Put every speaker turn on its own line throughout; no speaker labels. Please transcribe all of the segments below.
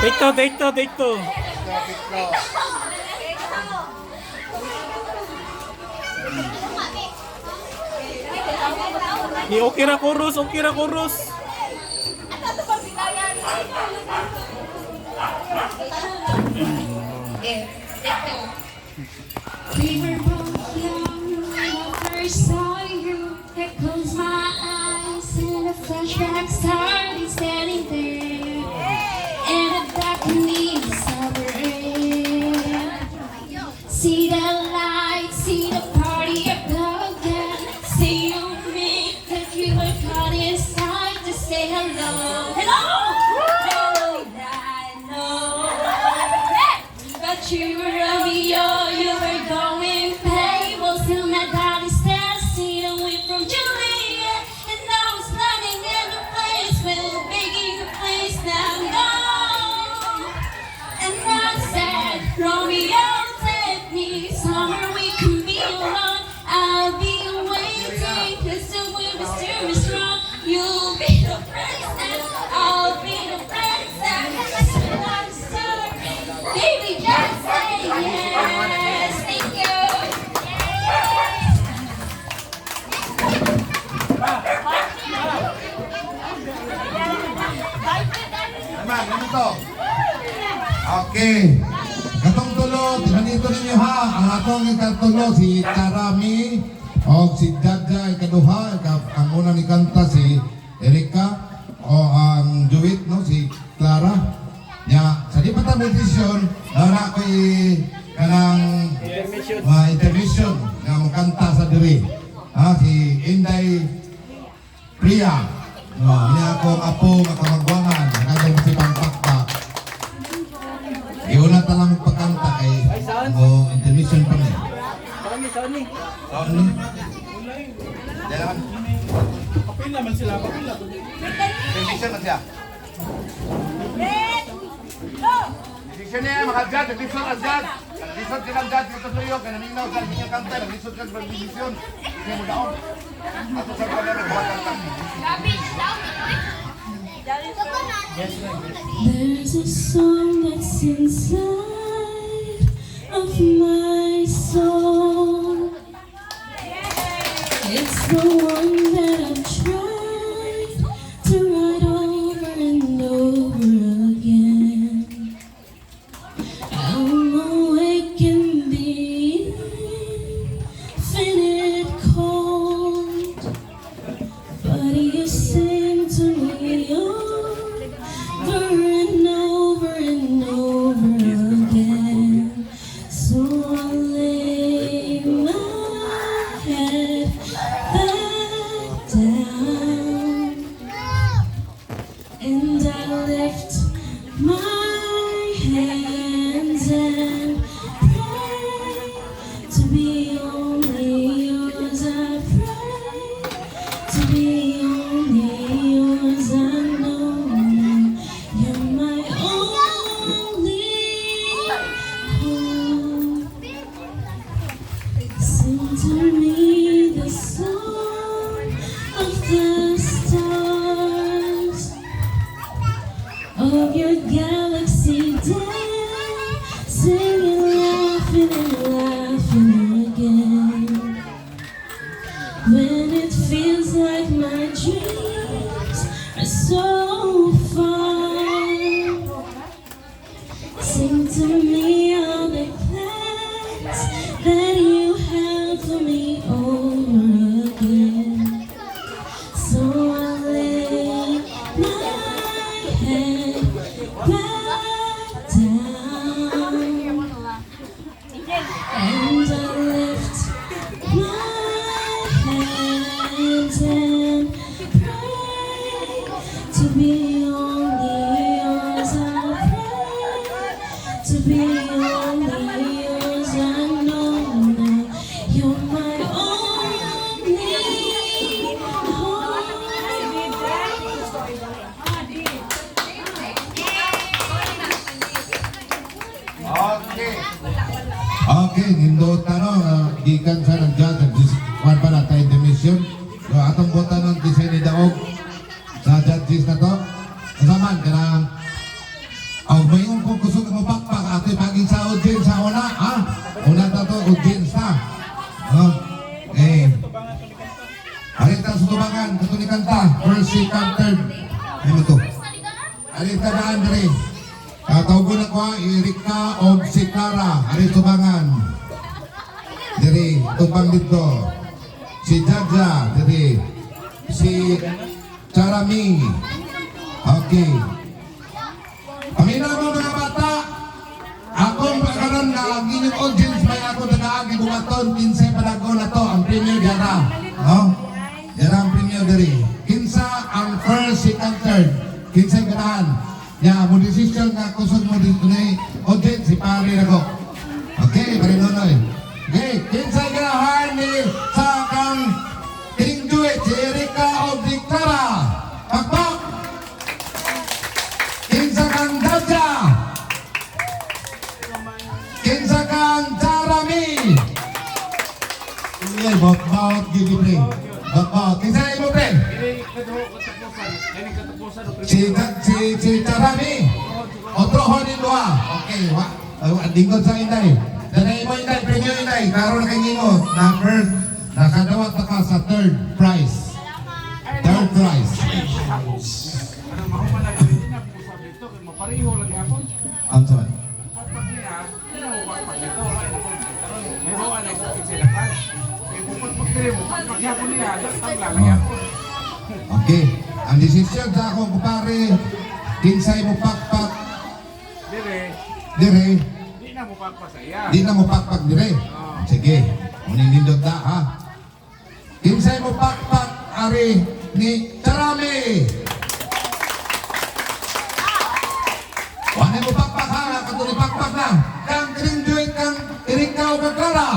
Dito. Di okay ra chorus.
We were both young when I first saw you. I closed my eyes and a flashback started standing there. In the balcony of summer air. See the lights, see the party again. See you me, that you were caught inside to say hello. Hello, I know. But you were Romeo, you were going payables till my daddy stairs, see away from Juliet, and I was landing in a place with begging a place now. No, and I said, Romeo, take me somewhere we can be alone. I'll be waiting, cause the wind is too strong. You'll be the princess, I'll be the princess. Baby, just say yes. Thank you.
Naman, ganito. Okay. Katong tulo, ganito ninyo ha. Ang atong ikatulo, si Karami, o si Jaja, ikaduha, ang unang ikanta si Erika, o ang duet, no, si Clara. Ya, sa di pa tayo desisyon, nara ko kanang intermission na makanta sa diri. Ha, si Inday Priya. Niya akong apo makamagwangan, nakagawin si Pampakpak. Iuna talang magpakanta kay intermission pa niya. Sony. Jalan.
Kapila man sila.
Intermission na siya. Decision niya, makagad, naglisod agad. Naglisod ka ng agad, dito tuyo, kanaminaw sa linya kanta, naglisod ka ng decision. Hindi mo daon. Ato sa kanya, nagbuhat ang kanta.
There's a song that's inside of my soul. It's the one that I've tried to write over and over again. I'm awake in the infinite cold, but you sing to me over and over and over again. So I lay my head back down and I lift my hands and pray to be only yours. I pray to be only yours. I know you're my only hope. Sing to me the song of the stars of your galaxy day, singing, laughing and laughing again. When it feels like my dreams are so far, sing to me all the plans that you have for me over again. So I lay my head back down and I lift my hands and pray to be only yours. I pray to be only yours. I know now you're my only hope.
Okay. Okay, nindot na no, gikan sa nag-judge, kwan pa na tayo intermission. So, atong buta ng design ni Daog sa judges na to. Kasaman, kanang Mayon kung gusto ka mapakpak, ato paging sa audience sa una, ha? Una na to, audience na. Alita sa tubangan, katuli kanta, first, second, third. Ano to? Alita na Andre. Tawag na ko ha, Erika o si Clara, alita tubangan. Diri, tubang dito. Si Jaja, diri. Si Charami. Okay. Pangina mo mga bata, akong pagkaroon na ang inyong audience may ako nag-aagi bumaton, 15 panago na to, ang premier Yara. No? Yara ang premier diri. Kinsa ang first, second, third. Kinsa ang ganahan. Ya, mo decision na kusog mo dito na audience, si pari na ko. Okay, pari nonoy. Okay, kinsa ang ganahan ni sa kang Tingduit, si Erika o di Clara. Pakpak! Kinsa kang Daja. Kinsa kang Charami. Sige, bot-bot, gigi pre. Bot-bot. Kinsa na mo pre? Si Charami. Otro honin doa. Okay, dingkod sa inday. Danay mo inday, premio inday. Karoon na kayo mo. Na first, nakadawat na ka sa third prize. Third prize. Ang sabi. Okay. Ang desisyon sa akong kupare, kinsay mo pakpak. Dire. Di na mo pakpak dire. Sige. Maninindot na ha. Kinsay mo pakpak ari ni Charami. Wala mo pakpak ha. Katuli pakpak na. Kang Tingduit, kang Erika o kang Clara.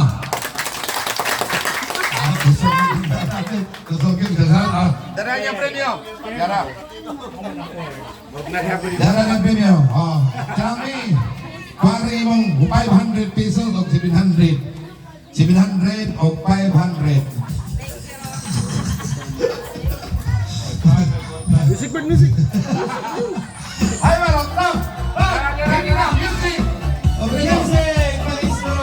Dara niya premio. Dara.
Dara ng premio. Charami. Pare mong 500 pesos o 700. 700 o 500.
Music.
Ay, marot na! Ready na! Music! Music! Maestro!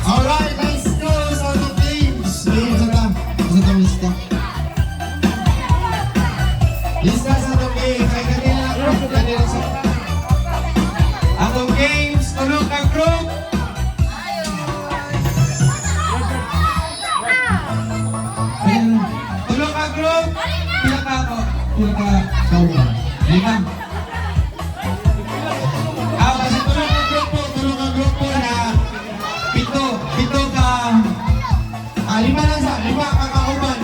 Alright, let's go sa the games. Sa the lista. Lista sa the games. Ay, kanila sa... Atong games, tulog ang group. Ayan, tulog ang group. Pila ka ako. Pila ka kauban. Lima. Basta tulog ang grupo na pito ka. Lima lang sa, lima ka kauban.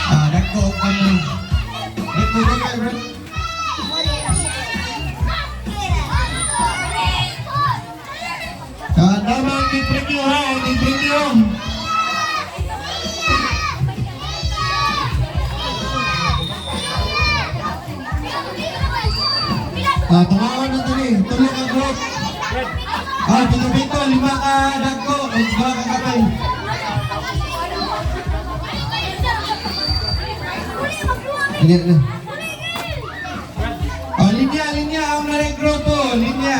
Nagko kami. Nagko kami. Naman di preview ha, di preview. Tumawan na tuloy, tulog ang group. Pito, lima ka nagko, dua ka katay. Linya, ang naring grupo, linya.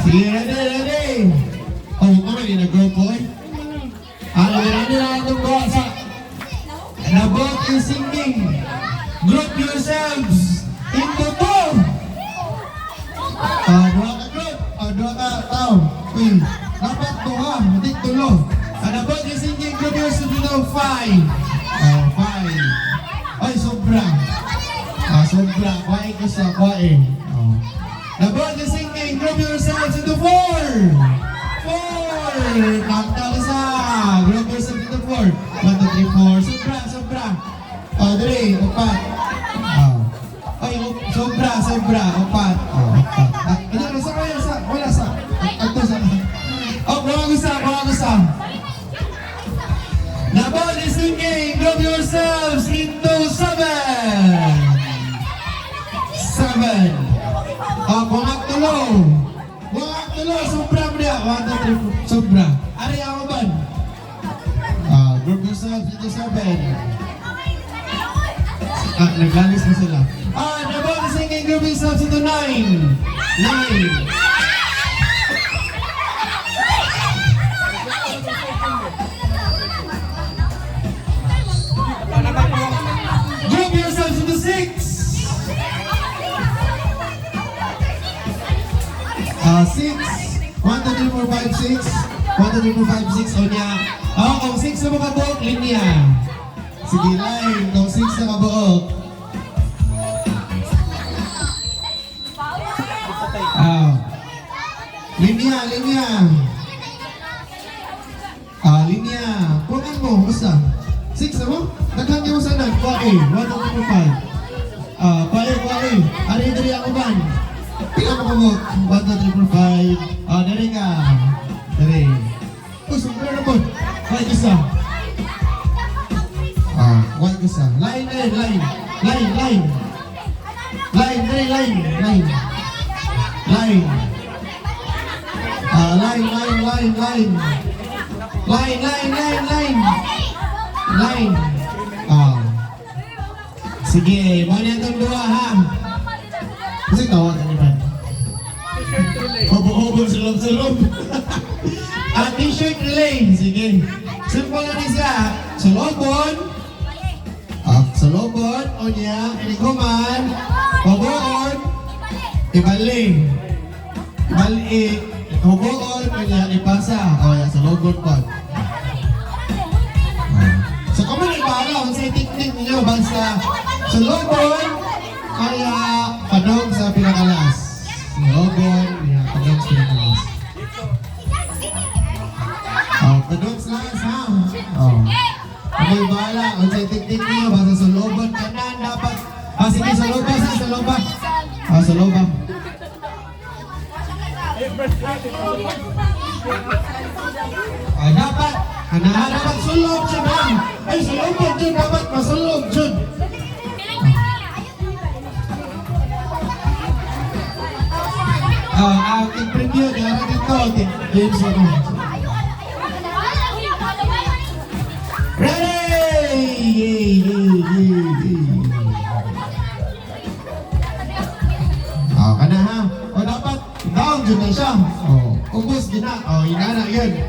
Sige, ready. Kung rin na grupo eh. Ready na itong gawa sa Nabot yung singing. Group yourselves into two. Dua ka group. Dua ka tao. Uy, dapat tuha. Matik tulo. Nabot yung singing. Group yourselves into five. Five. Ay, sobra. Sobra. Kwae ko sa kwae. Nabot yung singing. Group yourselves into four. Four. Naktal isa. Group yourselves into four. 1, 2, 3, 4. Sobra. Dre, upat. Ay, sobra. Upat. Ano sa kayo? Wala sa. Ito sa. Mga gusto. Nabot is singing. Group yourselves into 7. Buwag tulo. Sobra. dia. 1, 2, 3, 4. Sobra. Ari ako ba? Group yourself into 7. Naglanis na sila. The ball is singing group yourself into 9. 9. Group yourselves into 6. 6. 1, 2, 3, 4, 5, 6. 1, 2, 3, 4, 5, 6. O niya. Kung 6 na makabuok, linya. Sige, line. Kung 6 na kabuok. Linya, linya. Linya. Kunin mo, basta. 6 na mo? Naghan niyo sa nan. Kuwain. 1, 2, 3, 4, 5. Kuwain. Ari, dari ako ban. Pila mo kabuk? 1, 2, 3, 4, 5. Dari ka. Dari. Sumber na po. Kuwain isa. Kuwain isa. Line, line, line. Line, line. Line, dari, line. Line. Line. Line, line, line, line. Line, line, line, line. Line. Sige, mo niya itong dua ha. Kasi tawag ka niya. Hobo-hobo sulog-sulog. T-shirt relay. Sige. Simple na siya. Sulobon. Sulobon. O niya. Iniguman. Hoboon. Ibali. Ibali. Hoboon. O niya. Ipasa. O yan. Sulobon po. So kung may ibala, kung sa technique ninyo, basta sulobon, kaya panog sa pinakalas. Sulobon, kaya panog sa pinakalas. Panog sa las, ha? Kung may ibala, kung sa technique ninyo, basta sulobon, kanan, dapat. Sige, sulobon sa sulobon. Sulobon. Dapat. Dapat sulog dyan ha. Ay, sulobon dyan. Dapat masulog dyan. Ang preview dyan dito. Games ano. Ready! Kana ha. Dapat down dyan na siya. Ubus din na. Inana yun.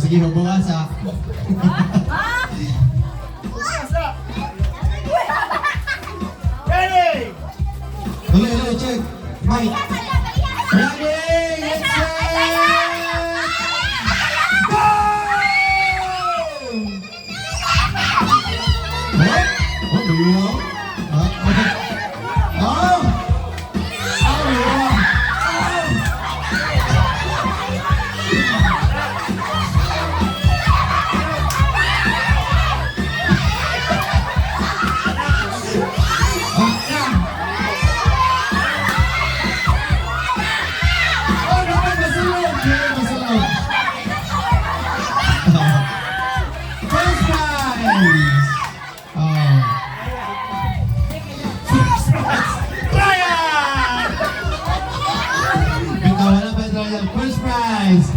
Sige, mabungasa.
Ready!
Dali, check. Mike. Ready! Let's go! Go! What do you want? First prize!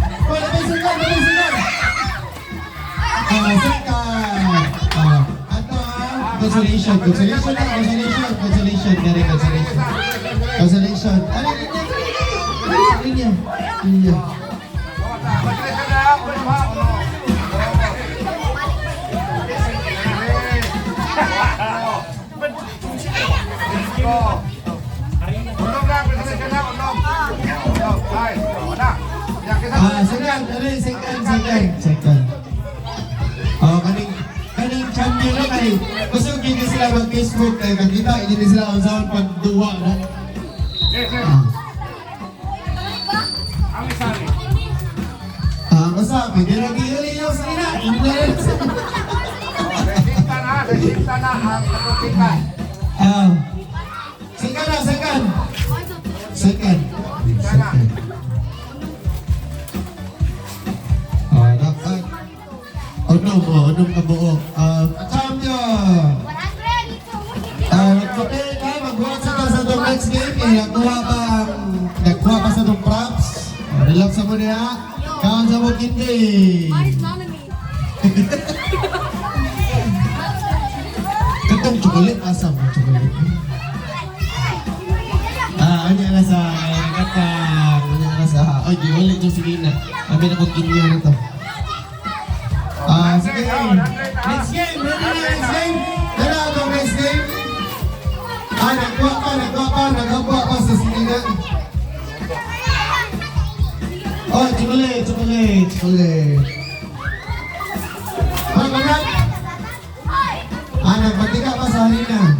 Second! Consolation! Dari consolation! Ano linya? Second. Kaning champion na kay gusto hindi sila mag-Facebook kay kakita hindi sila ang sound pagduwa na.
Ang isari.
Basta pwede nag-iuli nyo sa ina. England.
Resinta na ang katukikan.
Second. Onom ka buo. Champion! Nagpapil ka, magbuhat sa itong next game. Nagkuha pa sa itong props. Dalap sa mo niya. Kaon sa mo kindi. Katong chocolate, asam mo chocolate. Anya na sa katang. Anya na sa... Ay, di ulit yung sige na. Kami na kong kinyo na to. Sige. Next game. Ready na next game? Tara ito next game. Nagwa pa sa sige na. Oh, chocolate. Ay, magkat. Nagpatika pa sa halina.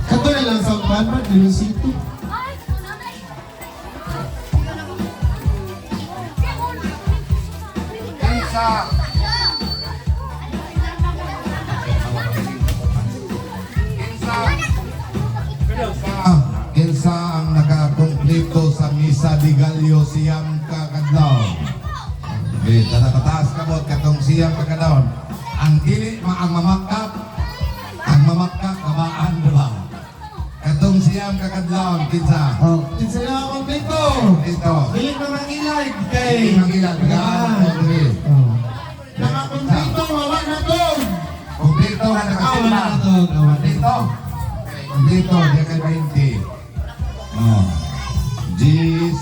Kato na lang sa upan, Luisito.
Kinsa.
Kinsa ang nakakumpleto sa Misa de Gallo siyam kakadlaw. Okay, tatataas kamot katong siyam kakadlaw. Ang dili ang mamakap kabaan diba? Katong siyam kakadlaw kinsa.
Oh, kinsa na akong dito.
Dito.
Bilik na mangilag kay.
Mangilag, gaan.
Nakakumpleto, wala na to.
Kumpleto na
Wala
nakasimba.
na to.
Dito. Dito, dia kay 20. Oh. Jis.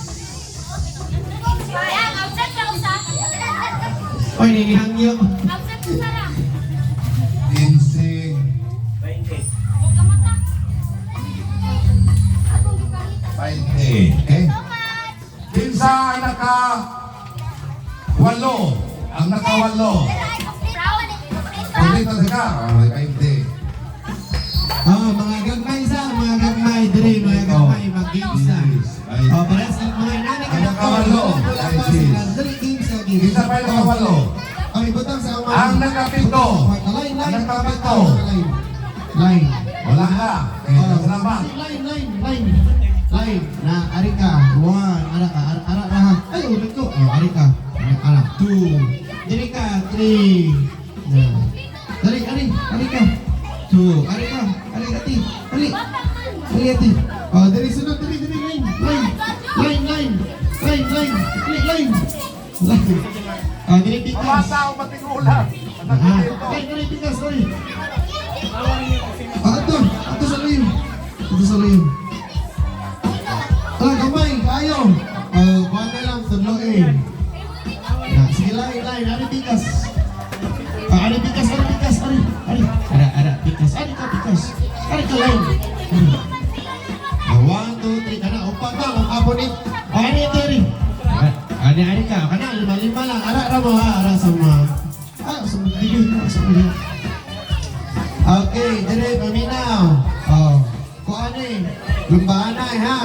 Oy, ninihangyo.
15. 20. Okay? Kinsa ang naka-walo. Ang naka-walo. Kumpleto sila. Okay, 20.
Mga gagmay dire, mga gagmay, mag-games na. Paras ang mga nani ka na
Nakawalo.
Dali games na games.
Kinsa pa yung naka-walo.
Ang ibutang sa mga...
Ang nakapito.
Line.
Nakapito.
Line.
Wala ka. Salamat.
Line. Na, ari ka. 1. Ara ha. Ay, ulit ko. Ari ka. Ara. 2. Dili ka. 3. Ari ka. 2. Ari ka. Ati. Dari sunod. Line. Dili pikas.
Masa ako matigulan.
Dili pikas. Sorry. Ato sa layo. Gamay. Kayo. Kuha na lang. Tudloin. Sige, line. Ari pikas. Ari pikas. Ari. Ara. Pikas. Ari ka line. 1, 2, 3. Kana. Upat ka. Magkapunit. Ari. Ari ka. Kana. 5 lang. Ara mo ha. Ara sa mga. Sa mga bigay. Okay. Dire. Paminaw. Kuha na eh. Lumbaan na eh ha.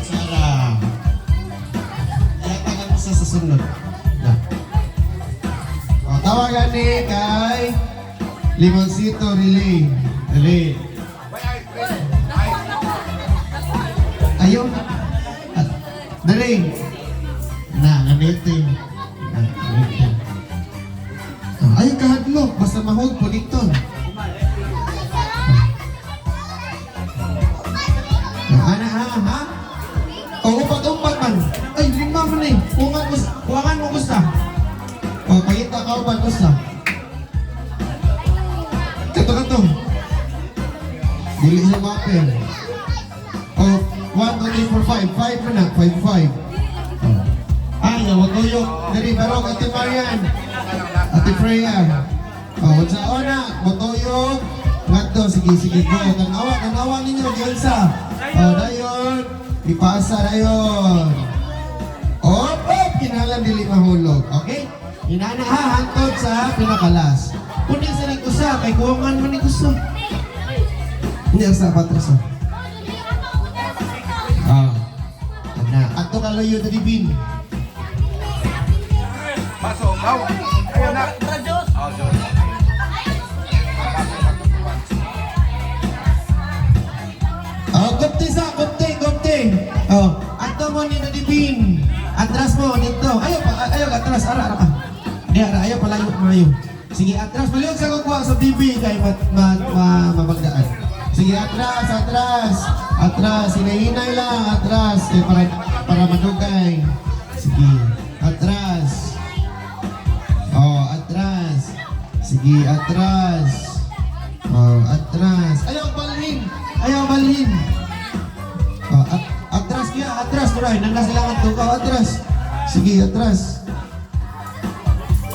Sarah. Iatagan mo sa sunod. Tawagan ni kay Limoncito Relay. Ayun. Dali. Ganito. Ayaw kahadlok. Basta mahog po dito. Ana ha? Umpat man. Ay, 5 man eh. Kuwangan mo gusta. Pagita ka upat gusta. Kato. Dili sa mapel. 1, 2, 3, 4, 5. 5 man na. 5. Ay, matuyok. Dari barok Ate Marian. Ate Freya. Sa ona, matuyok. Ngadto, sige. Tanawa ninyo, Gelsa. Dayon. Ipasa dayon. Kinalan dili mahulog. Okay? Inana ha, hantod sa pinakalas. Kunin sa nagkusa, kay kuwangan man ni gusto. Hindi ang sa patraso. Ato kalayo na dibin.
Pasok. Ayun na.
Gupte. Ato mo ni nadibin. Atras mo dito. Ayaw atras. Ara ka. Ayaw palayo. Sige, atras. Paliwag sa kukuha sa TV kay mamagdaan. Sige, atras, atras. Atras, hinahinay lang, atras. Eh, para madugay. Sige, atras. Oh, atras. Sige, atras. Oh, atras. Ayaw balhin. Ayaw balhin. Oh, atras kaya, atras. Turay, nangasilangan to ka, atras. Sige, atras.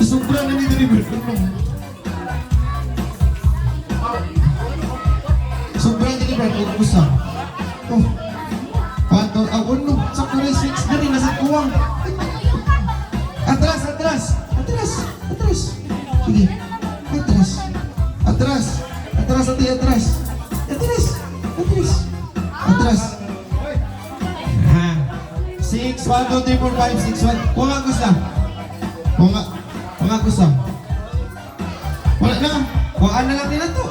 Sobra na ni deliver. Sobra na deliver. Kung gusto. Oh. Pato, no. Sa kulay 6 na rin, nasa kuwang. Atras, atras. Atras, atras. Sige. Atras. Atras. Atras, ati, atras. Atras. Atras. Atras. 6, 1, 2, 3, 4, 5, 6, 1. Kuha nga gusto. Kuha nga. Kuha nga gusto. Wala na. Kuhaan na lang nila to.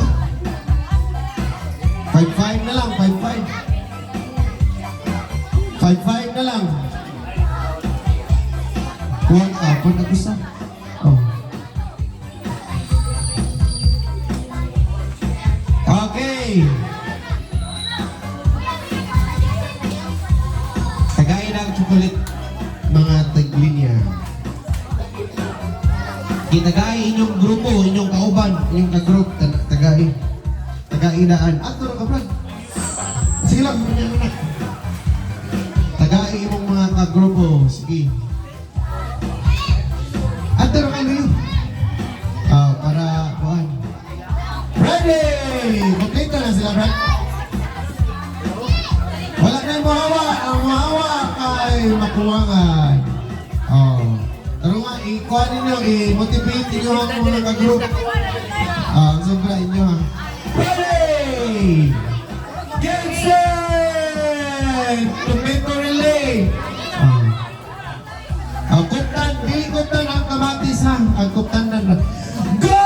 5-5 na lang. 5-5. 5-5 na lang. Kuha nga. Kuha nga gusto. Oh. Okay. Tagayin ang chocolate mga taglinya. Itagay inyong grupo, inyong kauban, inyong kagroup, tagay. Tagainaan. Ato na kapag. Sige lang, ganyan na. Tagay imong mga kagrupo. Sige. Ato na kayo. Para, kuhan. Ready! Complete na sila, Brad. Wala na yung mahawa. Ang mahawa ay makuwangan. Pero nga, ikuha ninyo, i-motivate ninyo ang mga kagroup. Sobra inyo ha. Ready! Get set! Tomato relay! Kuptan, di kuptan ang kamatis ha. Ang kuptan na. Go!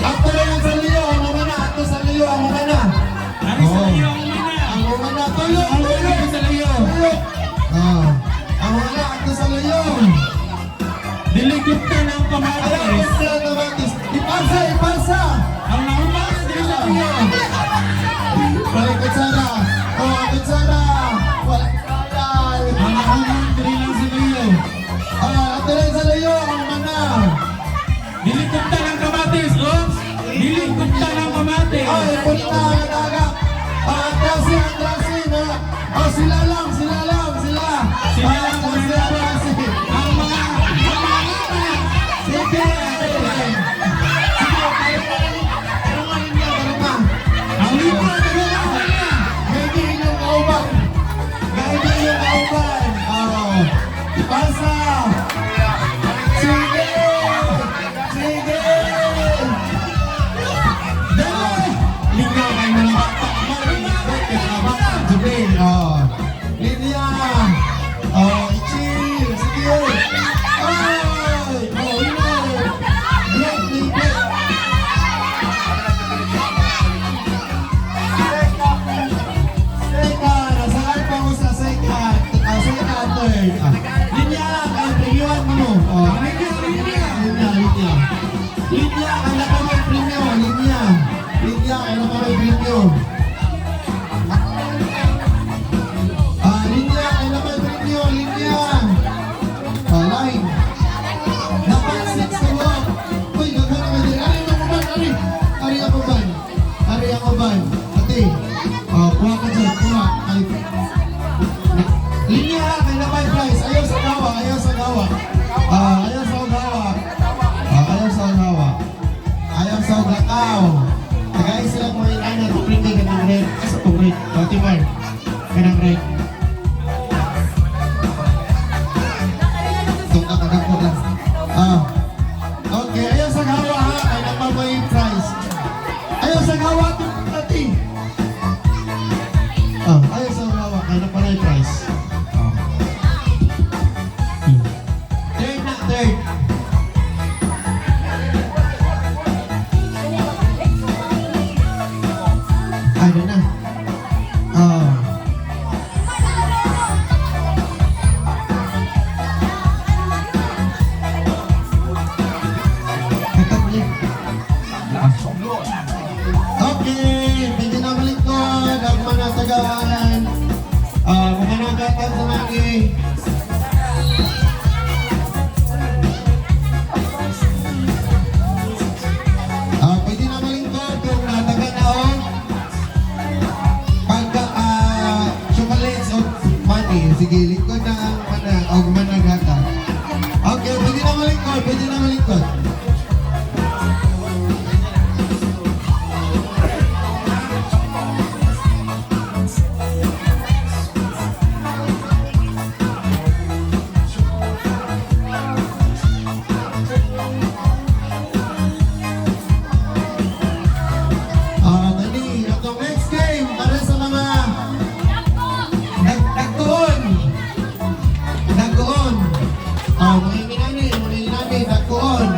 Ato na yung sa liyo, ang umana. Ato sa liyo, ang umana.
Ari sa iyo ang una.
Ang umana, tulog, tulog sa liyo. Ang umana, ato sa liyo.
Diligit ka ng
Ayaw,
kamatis.
kuptan ang kamatis. Ipasa, ipasa.
Ang naumas, dili sa iyo.
Balik kutsara. Kutsara. Wala.
Ang naumas, dili lang sa iyo.
Ato na yung sa liyo, ang umana.
Diligit ka ng kamatis. Oops! Diligit ka ng kamatis.
Punta ang daga. Atrasin, atrasin. Sila lang, sila lang, sila.
Sila lang,
Atrasin,
sila.
atrasin.
Ang mga
Sige.
ang libo, dalawa.
Hindi inyong kauban. Hindi inyong kauban. Ipasa. Sige. Sige. Dali.
Ligaw kay mga bata.
Jubil. Linya. Ichi. Sige. Linya lang, ay premiuman mo. Linya. Linya, kailan ka may premium. Linya. Linya, kailan ka may premium. Linya, kailan may premium. Linya. Line. Dapat 6 ka mo. Uy, gagana ka din. Ari ang uban, ari. Ari ang uban. Ari ang uban. Ate. Kuha ka dyan, kuha. Linya, kailan may price. Ayaw sa gawa, ayaw sa gawa. Ayaw sa gawa. Ayaw sa gawa. Ayaw sa gakaw. Tagay sila kung ilan na tupring ka ng red. Sa tupring. Timar. Kanang red. Tungka ka po lang. Okay, ayaw sa gawa ha. Kailan pa may price. Ayaw sa gawa. Ati. Ayaw sa gawa. Kailan pa may price. Third na, third. Ano na? Okay. Pwede na malingkod kung nataga na o pagka chocolates o money. Sige, lingkod na ang manag o managata. Okay, pwede na malingkod, pwede na malingkod. Dali, itong next game para sa mga nagtuon. Nagtuon. Mga inginani, nagtuon.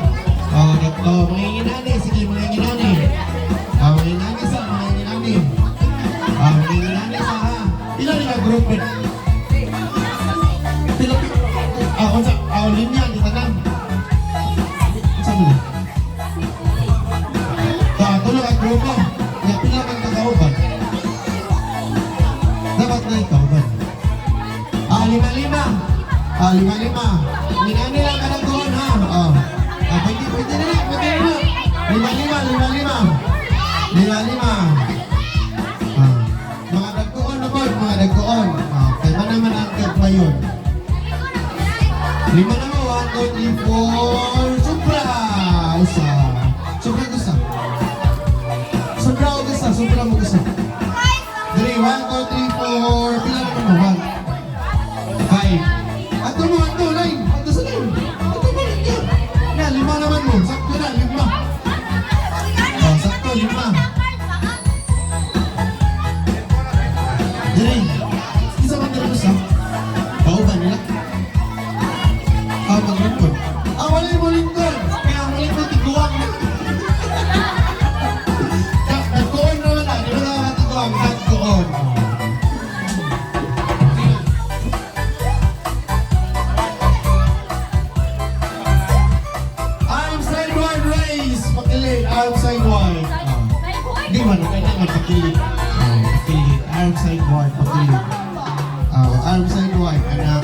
Mga inginani, sige mga inginani. Mga inginani sa, mga inginani. Mga inginani sa ha. Ilan yung group it? Unsa? Linya, di tanan. Unsa mo? Tulog ang grupo. Kaya pila kang kagauban. Dapat na ikauban. Lima-lima. Lima-lima. Minani lang ka nagdoon ha. Pwede na lang, pwede na lang. Lima-lima, lima-lima. Lima-lima. Mga nagdoon na po, mga nagdoon. Kaya man naman ang gagwa yun. Lima na mo, 1, 2, 3, 4. Supra! Usa. Supra gusto. Sobra mo gusto, sobra mo gusto. 3, 1, 2, 3, 4. Pila naman mo? 1, 5. Ato mo, ato, 9. Ato sa 9. Ato mo, 9. Na, 5 naman mo. Sakto na, 5. Sakto, 5. Diri. Isa man diri gusto. Pauban nila. Maglingkod. Wala yung malingkod. Kaya ang malingkod, tiguan na. Nagtuon naman na, di ba nakakatiguan? Nagtuon. Arm sideward raise. Pakilid, arm sideward. Di man, kailangan pakilid. Pakilid, arm sideward, pakilid. Arm sideward, anak.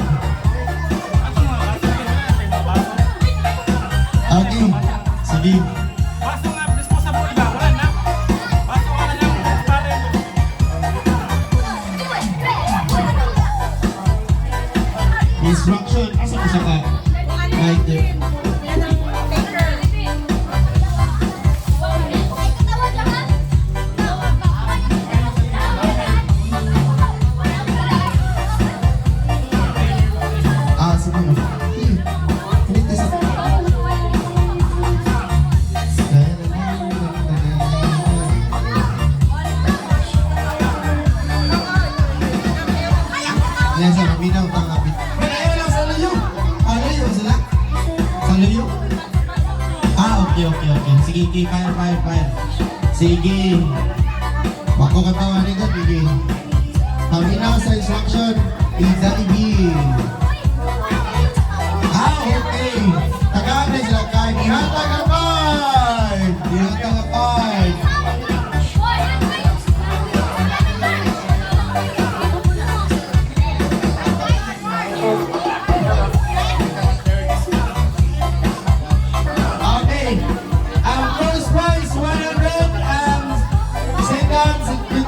Okay, sige.
Baso nga, disposable ba? Wala na. Baso nga lang, pare.
Instruction, asa ko siya ka? Right there. Sige mo. Hinit isa. Yan sa maminaw tangapit. Ayaw lang sa layo. Layo sila? Sa layo? Okay. Sige, fire. Sige. Bako ka pa manigot, sige. Maminaw sa instruction. Izaigi. Okay. Tagamit sila kain. Ihatag ang card. Okay. Ang first prize, 100. Second, 50.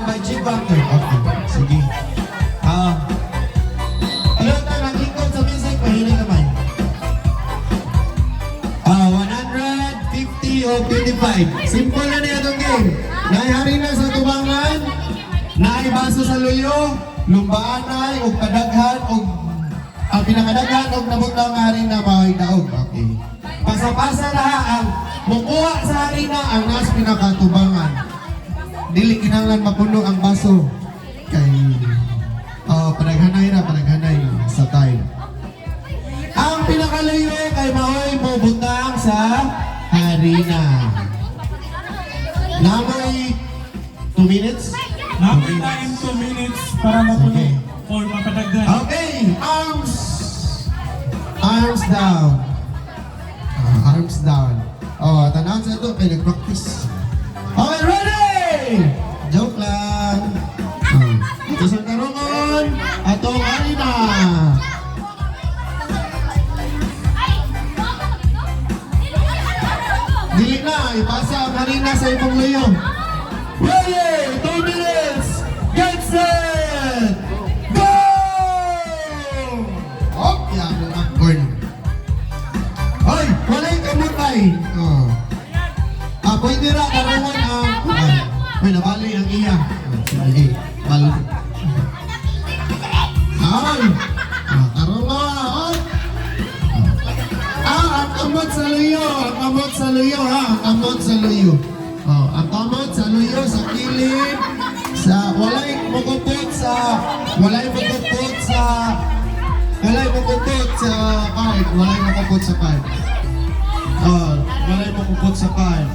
May chip factor. Okay. Sige. Ilan tayo nag-ingkod sa music? Mahilig naman. 150 o 25. Simple na niya itong game. Naihari na sa tubangan. Naibaso sa luyo. Lumbaanay o kadaghan o pinakadaghan o nabutang hari na daog. Okay. Pasa-pasa na ang mukuha sa hari na ang nas pinakatubangan. Dili kinanglan mapuno ang baso. Kay panaghanay sa time. Ang pinakalayo kay maoy mo butang sa harina. Namoy 2 minutes?
Napin tayo 2 minutes para mapuno
Okay.
or mapadagdan.
Okay, arms down. Arms down. Tanahan sa ito, kaya nag-practice. Okay, ready! Joke lang. Ito sa karungon. naman atong Arina. Dili na, ipasa ang Arina sa ibang layo. Ready, 2 minutes, get set, go! Oh, yan ang popcorn. Hoy, walay kamutay. Oh. Pwede ra, karoon ang... Ay, nabali ang iya. Sige, bali. Ay! Karoon na, ay! Ang kamot sa luyo, ang kamot sa luyo, ha? Ang kamot sa luyo. Oh, ang kamot sa luyo, sa kilid, sa walay magupot sa card, walay magupot sa card. Oh, walay magupot sa card.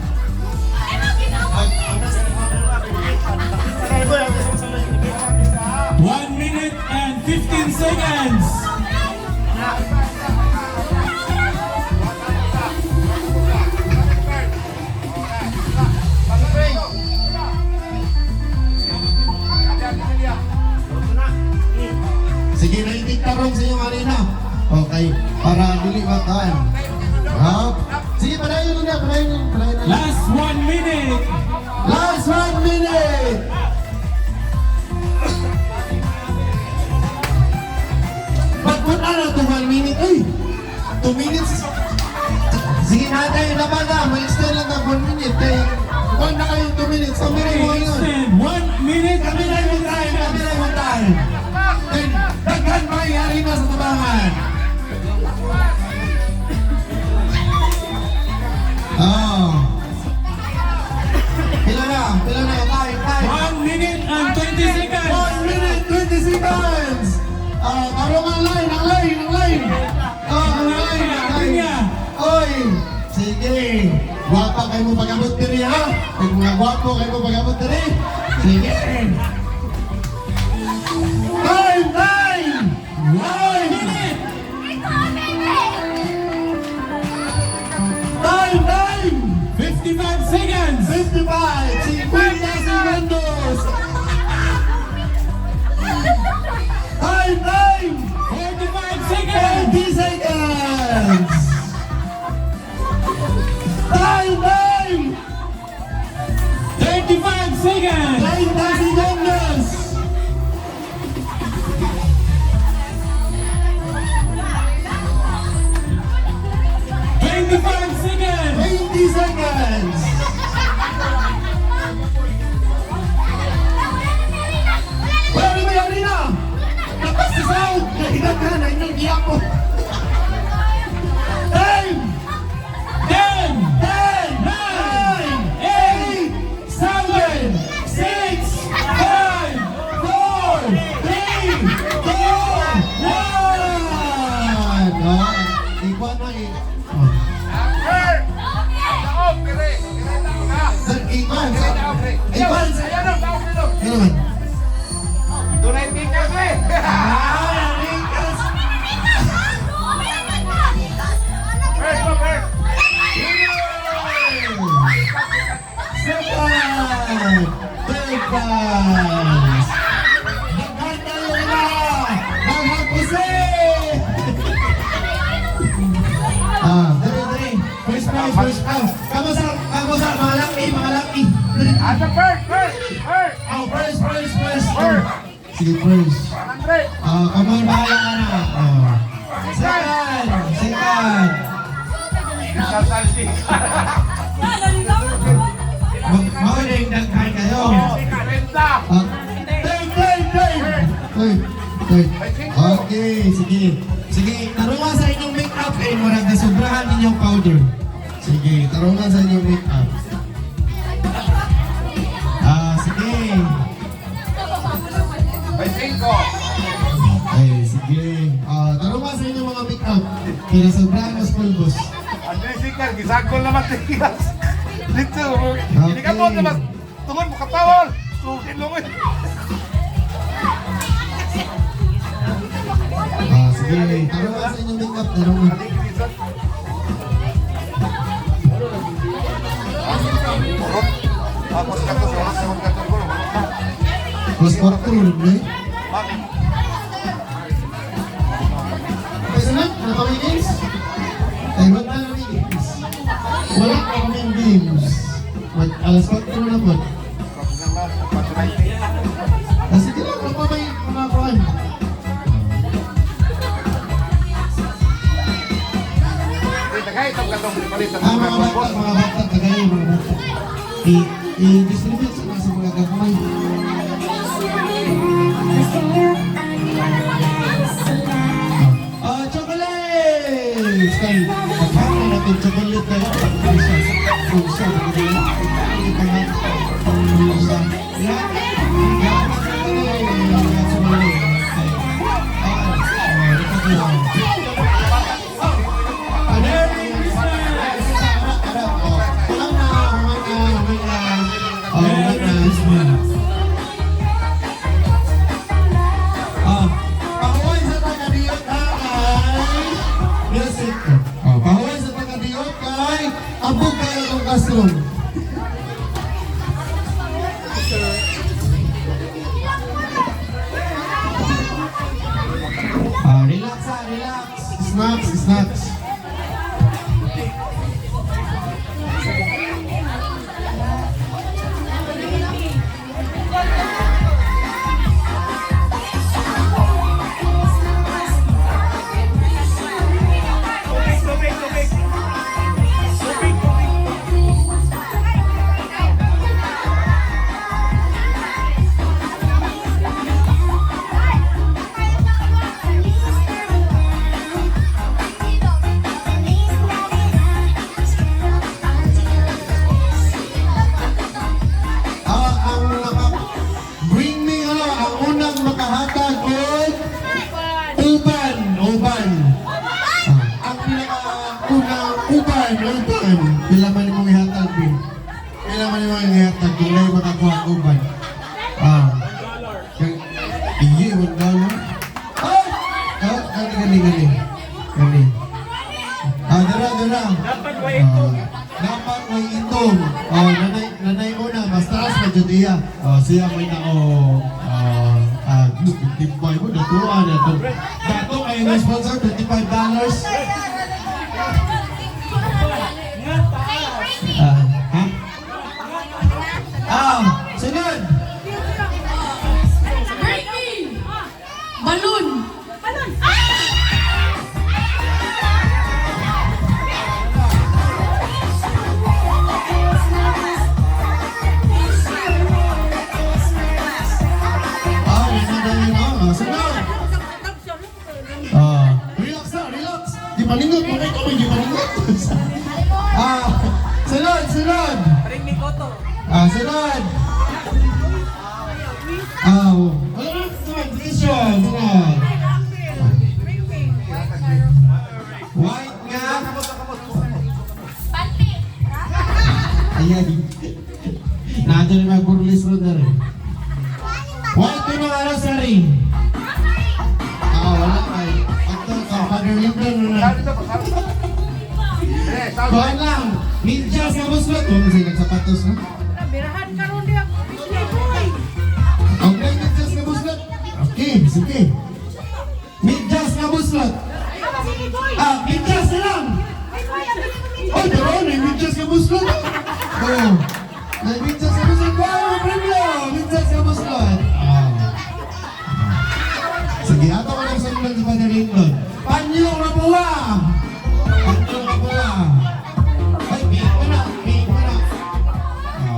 1 minute and 15 seconds.
Sige, naitig tarong sa iyong arena. Okay, para dili ba tayo? Sige, padayon na.
Last 1 minute.
Last 1 minute! Ba't na ito 1 minute? Ay! 2 minutes! Sige natin, nabaga. May extend lang ng 1 minute. Huwag na kayo 2 minutes. Kami rin mo yun.
Extend 1 minute.
Kami rin mo tayo. Daghan mangyayari na sa tabangan. Oh. Pila na, time.
1 minute and 20 seconds.
1 minute, 20 seconds. Karong ang line. Ang line. Oy, sige. Guwapa kayo mo pag-abot diri, ha? Kung mga guwapo kayo mo pag-abot diri. Sige. Time. 1 minute. Time.
55 seconds.
55 segundos. Time.
45 seconds.
20 seconds. Time.
35 seconds.
30 segundos.
25 seconds.
20 seconds. Wala na may arena. Tapos sa sound. Nahigat ka na. Inang mo. Time.
10,
10, 9, 8, 7, 6, 5, 4, 3, 2, 1. Ikuan na eh. Ikuan. Ano man? Second. Third prize. Daghan tayo na. Daghan puse. Dali. First prize. Kamusta, mga laki. Oh, first. Sige, first. Come on, bahala ka na. Second. Morning, daghan kayo. Third. Okay, sige. Tarungan sa inyong make-up eh. Murag na sobrahan ninyong powder. Sige, tarungan sa inyong make-up. Sige. Okay, sige. Tarungan sa inyong mga make-up. Kaya sobrahan mas pulbos.
Gisagol naman tigas. Dito, hindi ka mo naman. Tungon mo katawal. Sukin lungin.
Sige. Tarungan sa inyong make-up. Tarungan. Mas 4 eh. sunod, wala pa may games? Ay, wala na may games. Wala pa may games. Alas 4 na po. Sige lang, wala pa may mga kuhan. Mga bata, kagaya mga bata. I-distribute sa mga gagawin. Chocolates! Kay, pagkakain natin chocolate na pulsa. Pahuway sa taga-diyot kay Music. Pahuway sa taga-diyot kay Abog kayo ng Castro. Relax relax. Snacks. Kailangan mo ihatag din. Kailangan mo ihatag kung may makakuha ang uban. Iya, $1. Gani. Dara. Dapat may itong. Nanay mo na, mas taas na dyan iya. Siya may nako. Tipay mo, natuan na ito. Dato kayo na sponsor, $25. Sunod!
Balloon!
Sunod! Relax! Di paningot mo kayo kami, di paningot! Sunod! Sunod! Vision! Sunod! White nga! Ayan. Nandun yung mag-burlis mo na rin. White ko nung ano sa ring. Wala kayo. Father Lebron na. Kuhan lang. Medyas na buslot. Huwag kasi nagsapatos na.
Birahan ka ron di ako. Boy!
Okay, medyas na buslot. Okay, sige. Medyas na buslot.
Sige, boy!
Medyas na lang. Oh, daron. Medyas na buslot. Oh. Medyas na buslot. Wow, premyo. Medyas na buslot. Sige, ato ko lang sa ulan sa Father Lebron. Panyong na buwa. Ay, bihik mo na.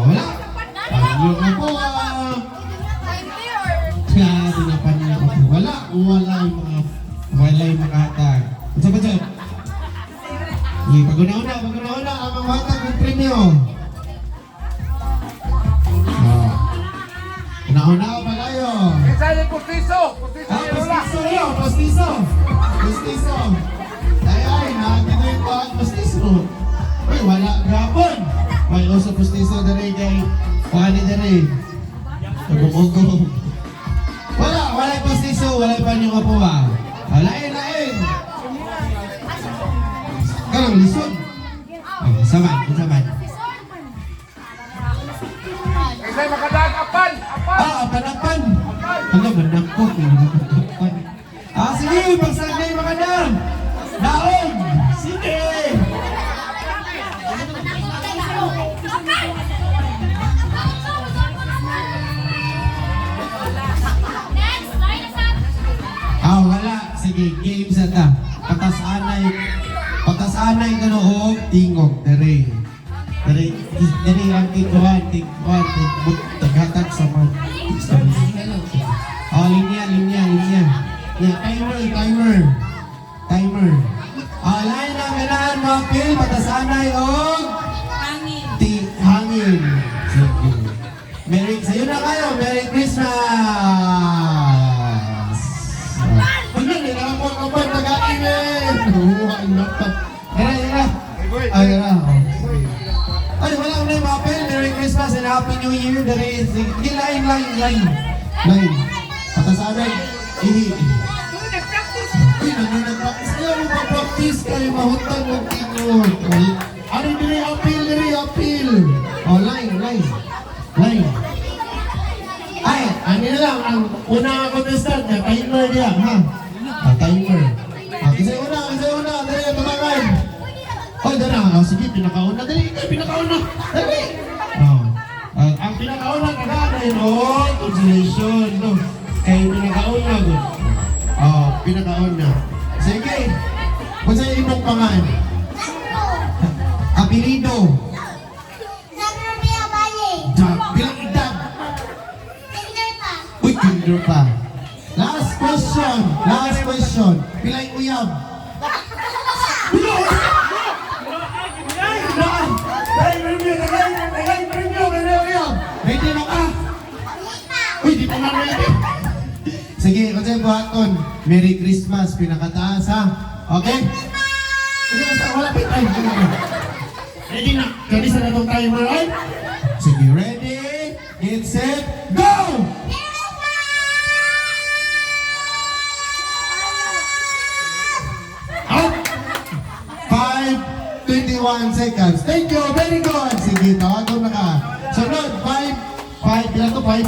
Wala. Panyong na buwa. Kaya din ang panyong na buwa. Wala yung mga hatag. Unsa ba dyan? Pag-una ang mga hatag ng premyo. Una pa kayo. Postizo. Ay, nakakita yung pahag postizo. Uy, wala gapon. May uso postizo na rin kay Wani na rin. Nagumugong. Wala postizo, wala pa niyong kapuha. Lain. Karang lisod. Saman.
Isa'y makadag, apan!
Apan. Ano, manakot. Sige, pagsagay mga dam. Ah, wala. Sige, games na ta. Patasanay ka noong tingog. Dari ang tingkuhan. Taghatag sa mga. Oh, linya. Timer. Ah, lain ang ganahan mo, Phil. Patasanay o hangin. Sige. Sa'yo na kayo. Merry Christmas! Hindi, nilapot ka pa. Taga-imin! Ang laptop. Tara. Ay, Ay, wala ko na yung mapel. Merry Christmas and Happy New Year. Dari, sige, line. Patasanay. Ihi. Uy, nag-practice kayo. Mag-practice kayo. Mahutang ng tingod. Ano diri appeal. Oh, line. Ay, ano na lang, ang una contestant niya, timer niya, ha? Timer. Kasi una, dali, tumakan. Oh, dala, sige, pinakauna, dali. Ang pinakauna, kagana yun, consolation, no? Kaya pinakauna, pinakauna. Sige, kung sa'yo imong pangan, apelido, bilang edad, uy, kinder pa. Last question. Pilay uyab. Ready na ka? Uy, di pa man ready. Sige, kasi buhaton. Merry Christmas, pinakataas ha. Okay? Sige, wala pa tayo. Ready na. Ready sa natong timer, right? Sige, ready, get set, go! Out! 5:21 seconds. Thank you, very good. Sige, tawagon na ka. Sunod, 5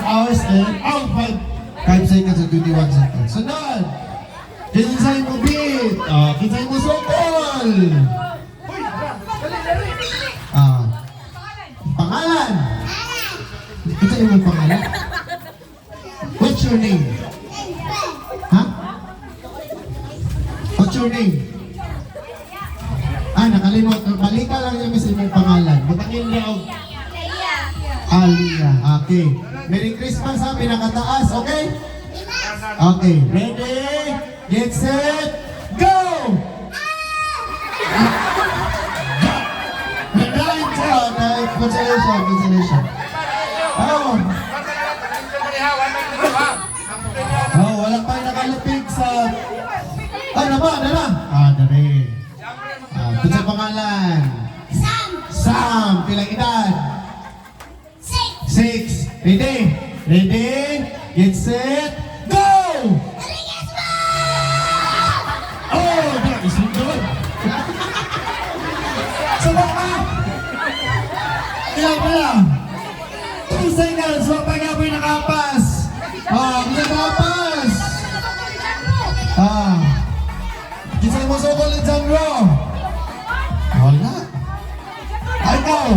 hours and 5 seconds and 21 seconds. Sunod, kinsay mo beat. Kinsay mo sokol. Pangalan. Kinsay mo pangalan? What's your name? Ha? What's your name? Nakalimot. Balikan lang yung sa imong pangalan. Matangin niya o. Alia. Okay. Merry Christmas ha, pinakataas. Okay? Okay. Ready? Get set. Go! Consolation. Oh, wala pa nakalapig sa... Dari. Kung sa pangalan? Sam. Pilang edad? 6. Ready? Get set. Go! Oh, isundod. Sabak ka! Ilang. 2 seconds. Wag pa nga po'y nakapas. Nakapas. Kisay mo sokol ng genre. Wala. Ikaw.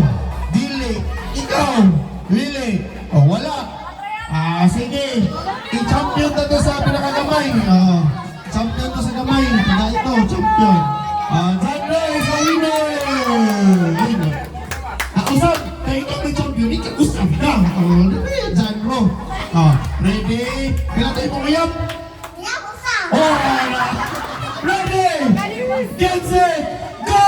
Ikaw. Lili. Wala. Sige. I-champion na to sa pinakagamay. Champion to sa gamay. Ito, champion. Genre is a winner. Usap. Kaya ikaw may champion. Ikaw usap ka. Genre. Ready? Kailan tayo pumiyap? Ready? Get set. Go!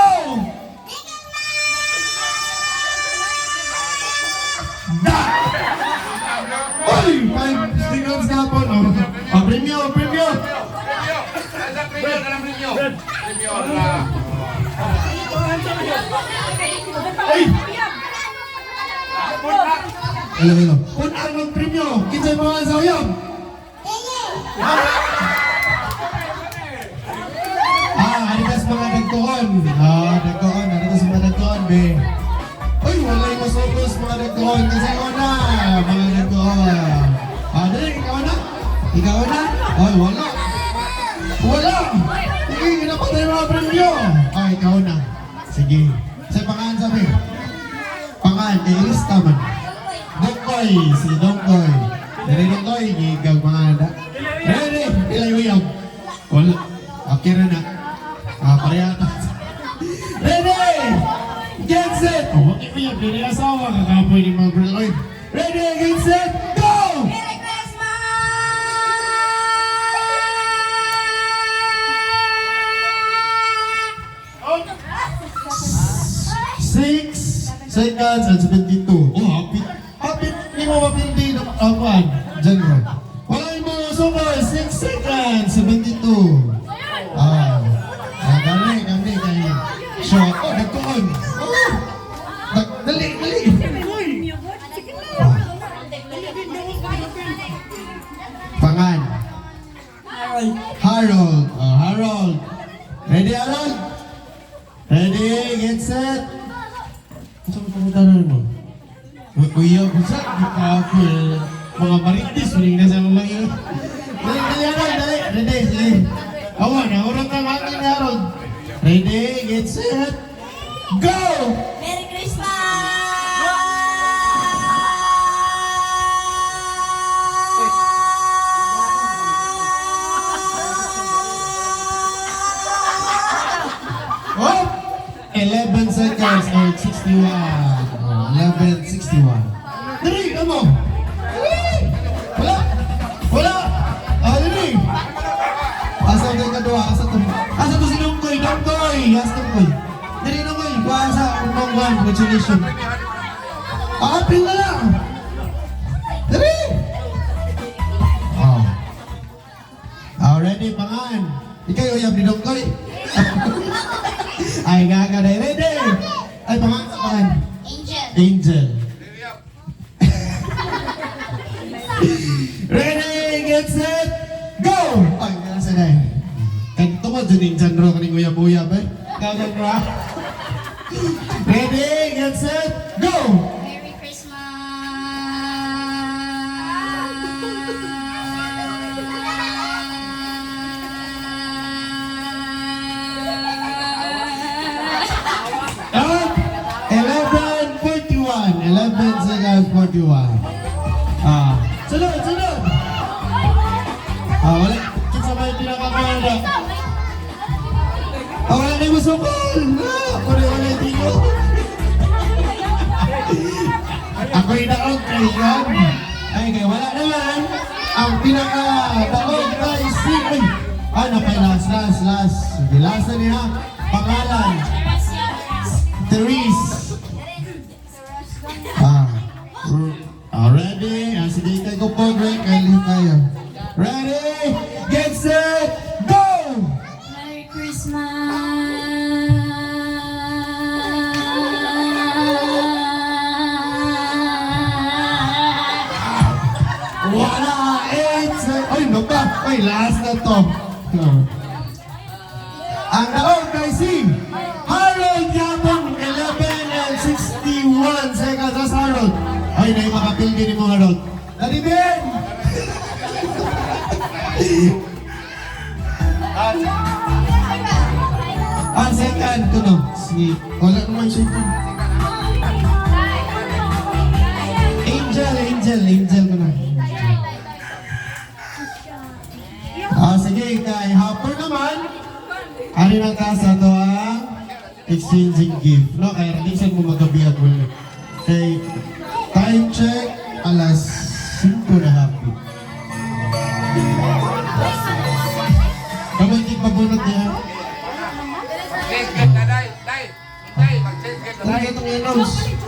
Uy! 5 seconds na po. Premyo. Ay! Hello. Punaan ng premyo. Kinsay mga sauyam? Harikas mga nagtuon. Harikas mga nagtuon, be. Uy, wala yung masokos mga nagtuon. Kinsay ko na, mga nagtuon. Dali, ikaw na? Ay, wala. Sige, ginapatay mga premyo. Ikaw na. Sige. Sa pangalan sabi. Pangalan, ilista man. Si Dongkoy. Dari Dongkoy, gigaw mga nada. Ready? Pilay uyab. Okay na na. Pareha na. Ready! Get set! Oh, bakit mo yan? Pili asawa. Kakapoy ni mga girl. Oy. Ready, get set, go!
Merry Christmas!
6 seconds and 72. Oh, happy. Happy. Hindi mo mapindi na akuan. Diyan mo. Wala yung mga summer. 6 seconds, 72. Dali. Shot. Oh, nagtuon. Dali. Pangan. Harold. Harold. Ready, Harold? Ready, get set. Saan mo pagkataran mo? Kuya, kusa, mga maritis, maling na sa mga yun. Dali. Ready, sige. Awan, naurang ka makin, Harold. Ready, get set, go!
Merry Christmas!
11 seconds and 61. 11:61. Dali, come on. Wala. Dali. Asa tayo kadua? Asa to si Dongkoy? Asa Dongkoy? Dali Dongkoy. Kuasa, Dongkoy. Congratulations. Apil na lang. Dali. Ready, pangan. Ikaw yung ni Dongkoy. Ay, gaga na. Ready. Ay, pangan. Angel. Ready, get set, go! Ay, nasa na eh. Kanto mo, dyan yung genre kaning uyab-uyab eh. Gagang ra. Ready, get set, go!
Merry Christmas!
Up! 11:41. 11 seconds 41. Sunod! Wala. Kinsa ba yung pinakakala? Wala na yung masukol! Wala yung tingo. Ako yung na-out kay John. Ay, kaya wala naman. Ang pinaka-daog kay Steve. Napay last. Sige, last na niya. Pangalan. Therese. Ready? Sige, ikaw po, Greg. Kailin tayo. Ready? Get set, go!
Merry Christmas!
Wala! 8 seconds. Ay, no pa. Ay, last na to. Ang naon kay si Harold Yapon, 11 and 61 seconds. That's Harold. Ay, na yung makapildi ni mo, Harold. Dali, Ben! Ang second ko no. Wala naman siya ito. Angel ko na. Sige, kay Hopper naman. Ano na ka sa ito ang exchanging gift. No, kaya releasan mo magabihan mo. Okay, time check, alas 5 na hapon. Kamay di pabunod niya. Kaya itong i-announce. Sige,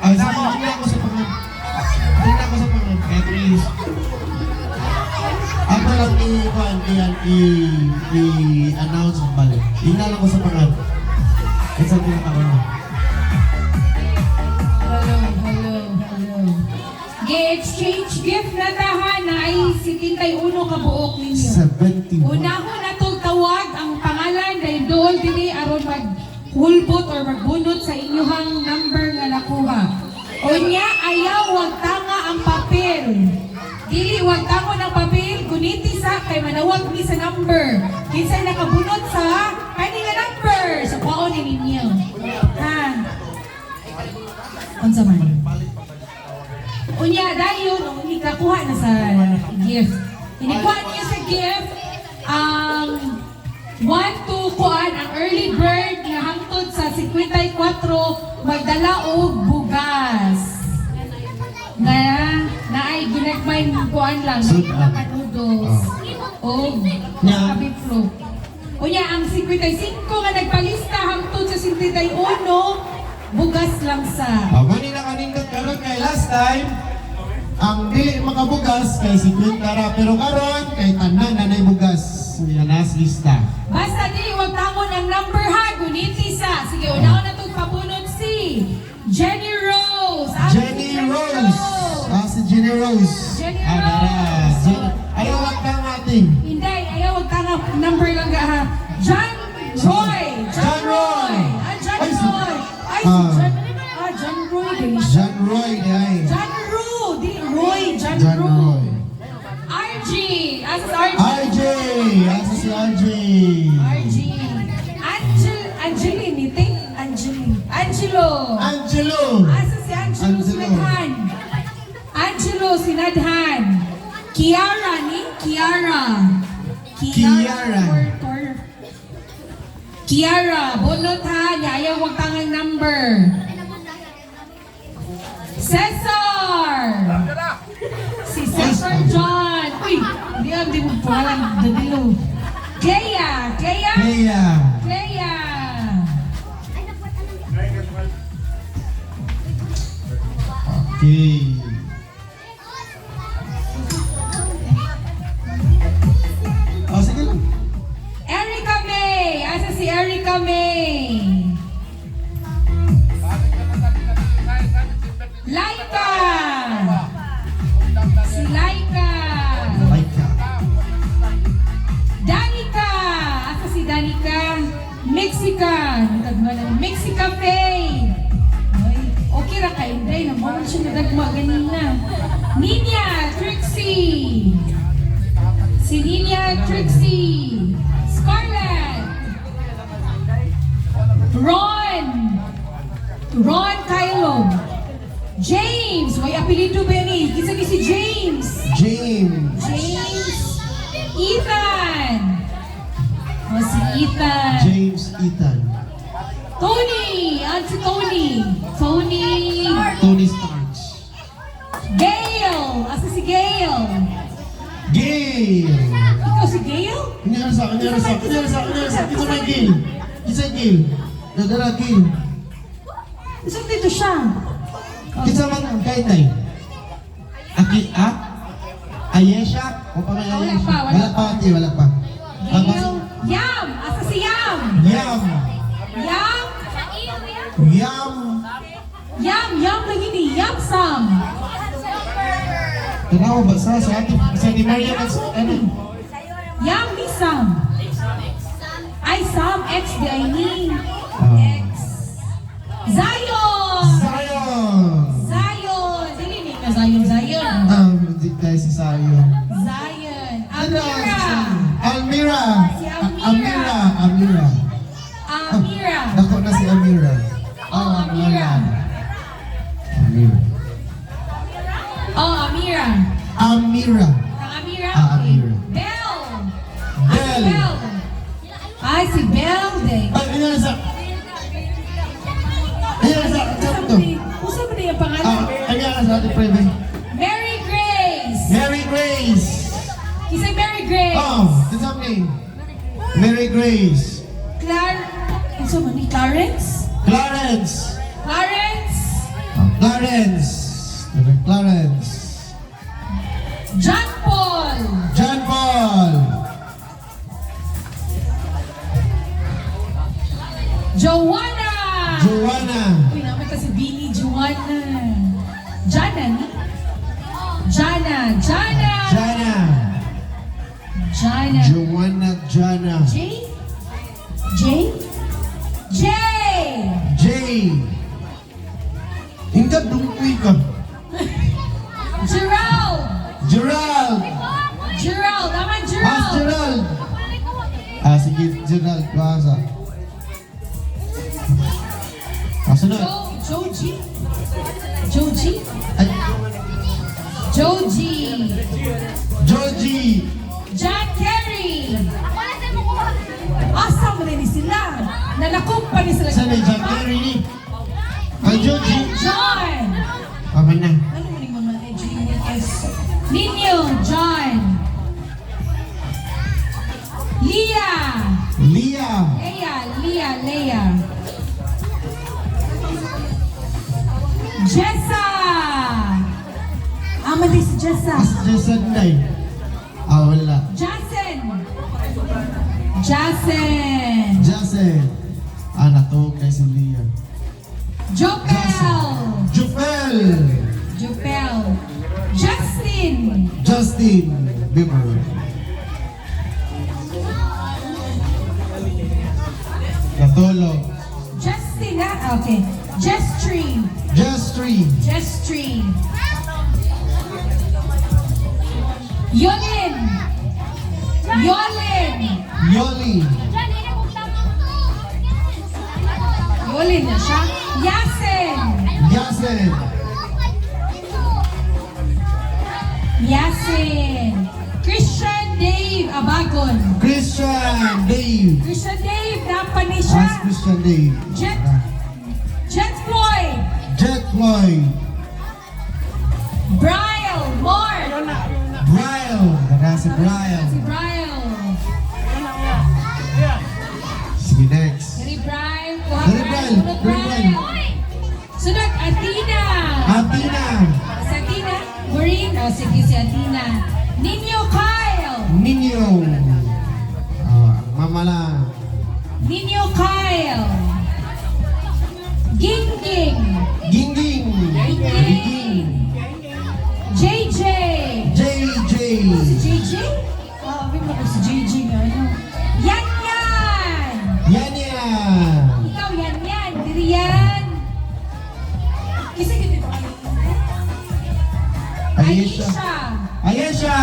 hindi ako sa pangan. Kaya please. Ako lang i-announce ang balik. Ina lang ko sa pangan. Isa din ako na.
Hello. Gi-exchange gift na tahan na ay 71 kabuok ninyo.
71.
Unahon na tong tawag ang pangalan dahil doon dili aron maghulbot or magbunot sa inyong number nga nakuha. Unya ayaw wag tanga ang papel. Dili wag tango ng papel, kuniti sa kay manawag ni sa number. Kinsay nakabunot sa kani nga number sa kwaon ninyo. Ha. Unsa man? Unya dayon ikakuha na sa gift. Inikuha niyo sa gift ang to kuan ang early bird nga hangtod sa 54 magdala og bugas. Na naay ginagmay kuan lang
Sudan.
na noodles. Og
Nya.
kabiflo. Unya ang 55 nga nagpalista hangtod sa 61 bugas lang sa.
Manila kanindot karon kay last time ang dili makabugas kay 50 ra pero karon kay tanan nanay bugas nga nas lista.
Basta dili wag tangon ang number ha, guniti sa. Sige, una na to papunod si Jenny Rose.
Jenny Rose. Si Jenny Rose.
Jenny
Dara.
Rose.
Ayaw lang kang ating.
Hindi, ayaw wag tanong number lang ga ha. John Roy.
John Roy.
John
Ay, si-
Roy. Ay, si
Ah.
John Roy. Dili.
John Roy ay.
John Roy. Di Roy. John
John
Roy.
Roy.
RG. Asas RG.
RJ. Asa si RJ.
RG. Angeline. Think Angeline. Angelo.
Angelo.
Asa si Angelo
Angelo.
Sinadhan? Angelo Sinadhan. Kiara ni? Kiara.
Kiara.
Kiara. Bunot ha. Ayaw wag tangang number. Cesar. Si Cesar John. Uy, di mo pangalan. Dadilo. Clea. Clea.
Leia.
Clea.
Okay. Sige lang.
Erica May. Asa si Erica May? Laika. Si Laika.
Like ka.
Danica. Asa si Danica? Mexican. Mexica Faye. Ay, okay ra ka. Hindi. Naman siya nadagma ganina. Ninya Trixie. Si Ninya Trixie. Scarlett. Ron Kylo. James. May apelido ba ni? Kisa ni si James.
James.
James. Ethan. O si Ethan.
James Ethan.
Tony. Si Tony. Tony.
Tony Starks.
Gail. Asa si Gail?
Gail.
Ikaw si Gail?
Kinsa may Gail? Kinsa Gail? Dadara Gail.
Isang dito siya.
Kinsa man kay tay? Ayesha? O pa may
Wala
Ayesha?
pa, wala pa.
Wala pa.
Gail. Yam. Asa si Yam?
Yam.
Yam.
Yam.
Yam lagi ni. Yam Sam.
Tanaw ba sa ni Maria ano?
Yam ni Sam. Ay, Sam. X di ay ni. X. Zion.
Zion.
Zion. Dili ni ka Zion.
Hindi tayo si Zion.
Zion. Amira.
Almira.
Si Almira.
Amira.
Amira.
Dako na si Amira.
Oh, Amira.
Amira.
Oh, Amira.
Amira.
Ang Amira.
Amira.
Belle.
Belle.
Si Belle. Ay, si Belle din.
Ay, ano sa? Ayan sa to.
Usap na yung pangalan.
Ayan sa ating prebe.
Mary Grace.
Mary Grace.
Kisay Mary Grace.
Oh, what's up name? Mary Grace.
Ano man ni Clarence?
Clarence.
Clarence.
Clarence. Clarence.
John Paul.
John Paul.
Joanna.
Joanna.
Uy, naman kasi Bini Joanna. Jana ni? Jana. Jana.
Jana.
Jana.
Joanna Jana.
J? J? J!
Jay. Hingga dungkuy ka.
Gerald.
Gerald.
Gerald. Naman
As
Gerald.
Gerald. Sige, Gerald. Basa. Sunod.
Joji. Joji.
Ay,
Joji.
Georgie.
John Kerry. Nalakop pa ni sila.
Saan na John Terry ni? Ang Joji.
John!
Aman na.
Ano mo ni mga H-E-S? Ninyo, John. Leah.
Leah.
Leah. Jessa. Amadi si Jessa.
As Jason Day. Ah, wala.
Jason.
Jason. Ah, natog kay si Leah.
Jopel.
Jufel. Justin Bieber. Natulog.
Justin, ah, okay. Jestream. Yolin na siya. Yasin. Christian Dave Abagon.
Christian Dave.
Dapat ni siya.
As Christian Dave.
Jet Floyd. Brian Moore.
Si Brian. Sige, next.
Dari Brian. Sunod, Athena. Si Athena. Maureen. Oh, sige si Athena. Ninyo Kyle.
Ninyo. Mamala.
Ninyo Kyle. Gingging.
Gingging.
JJ.
JJ.
Si JJ? Ah, may mga si JJ nga, ano? Yan!
Yan.
Ikaw, yan. Diri yan. Kasi ganito ka.
Ayesha.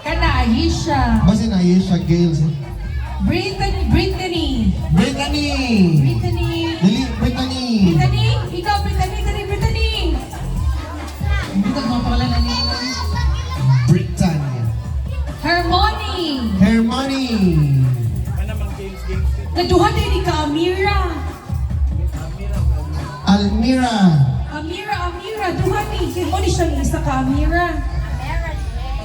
Kana, Ayesha.
Basta na Ayesha Gales.
Brittany.
Brittany. Dali, Brittany.
Ikaw, Brittany. Hindi ko mga pangalan na nila.
Brittany.
Hermione. Naduhan din ni ka, Amira.
Almira.
Duhan ni. Kaya mo ni siya ni isa ka, Amira.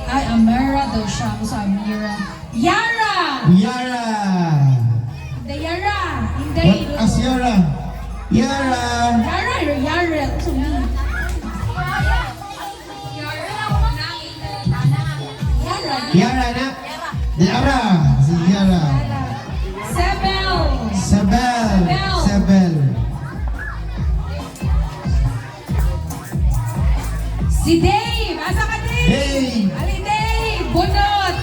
Ay, Amira daw siya. Ako sa Amira. Yara. Hindi, Yara. Hindi.
What as Yara? Yara.
Yara. Ito ni.
Yara na. Yara. Si Yara. Sebel.
Si Dave! Asa ka, Dave?
Dave!
Ali, Dave! Bunot!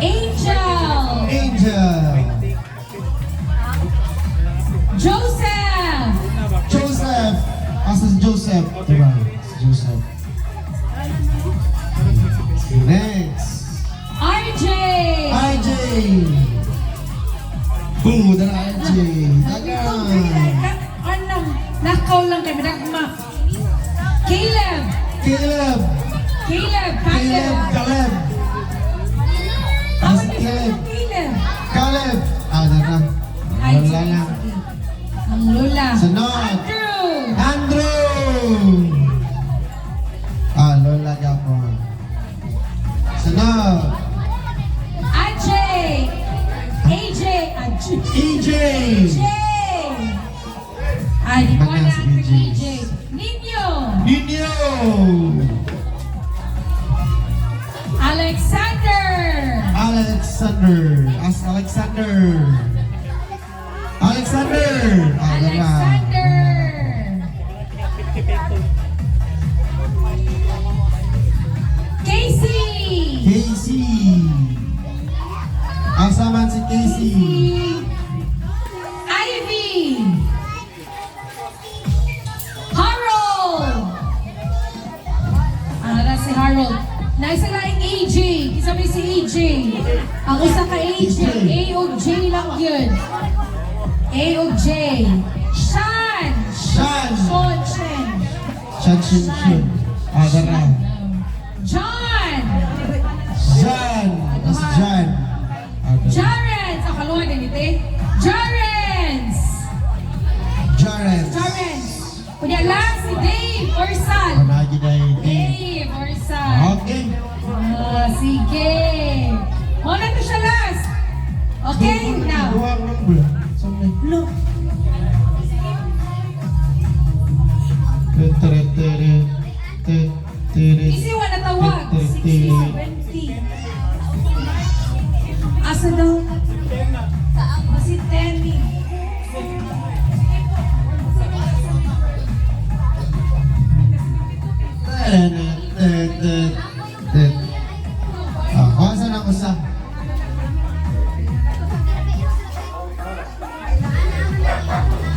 Angel! Joseph!
Asa si Joseph? Diba? Si Joseph. Next.
RJ!
Dala RJ. Dagan.
Anong? Nakaw lang kami. Caleb!
Caleb.
Ako
Si
ni
Caleb.
Caleb!
Ah, dala.
Ay,
Lola
sige,
lang.
sige. Ang Lola.
Sunod.
Andrew!
Lola Japon. Sunod.
AJ!
EJ.
Ay, di ko
Baga
na
si
ang
AJ.
AJ. Ninyo!
Ninyo.
Alexander!
Alexander. Casey. Asaman si Casey.
Ivy! Harold! Ara si Harold. Naisa laing AJ. Kisabay si AJ. Ang usa ka AJ. A o J lang yun. A o J. Sean!
Sean.
Sean.
Shan. Dara.
John!
Jan. Mas Jan. Okay.
Jarens! Ang kaluhan din ito eh. Jarens!
Jarens.
Jarens! Kunya last si Dave Orsal.
Panagi na yung
Dave Orsal.
Okay.
Sige. Muna to siya last. Okay, now.
Duwang number. Saan
Look. Easy one na tawag. 60, 70. Asa daw? Si Tenny.
Kasa na ko sa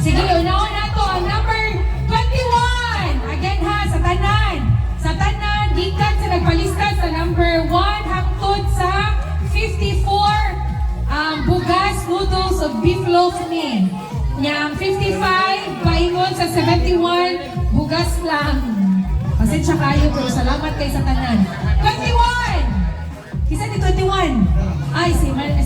Sige, unaon na to. Ang number 21. Again ha, sa tanan. Sa tanan, gikan sa nagpalista sa number 1 hangtod sa 54 bugas noodles of beef loaf ni. Yang 55 paingon sa 71 bugas lang. Pasensya kayo pero salamat kay sa tanan. 21! Kisa ni 21? Ay, si nanay.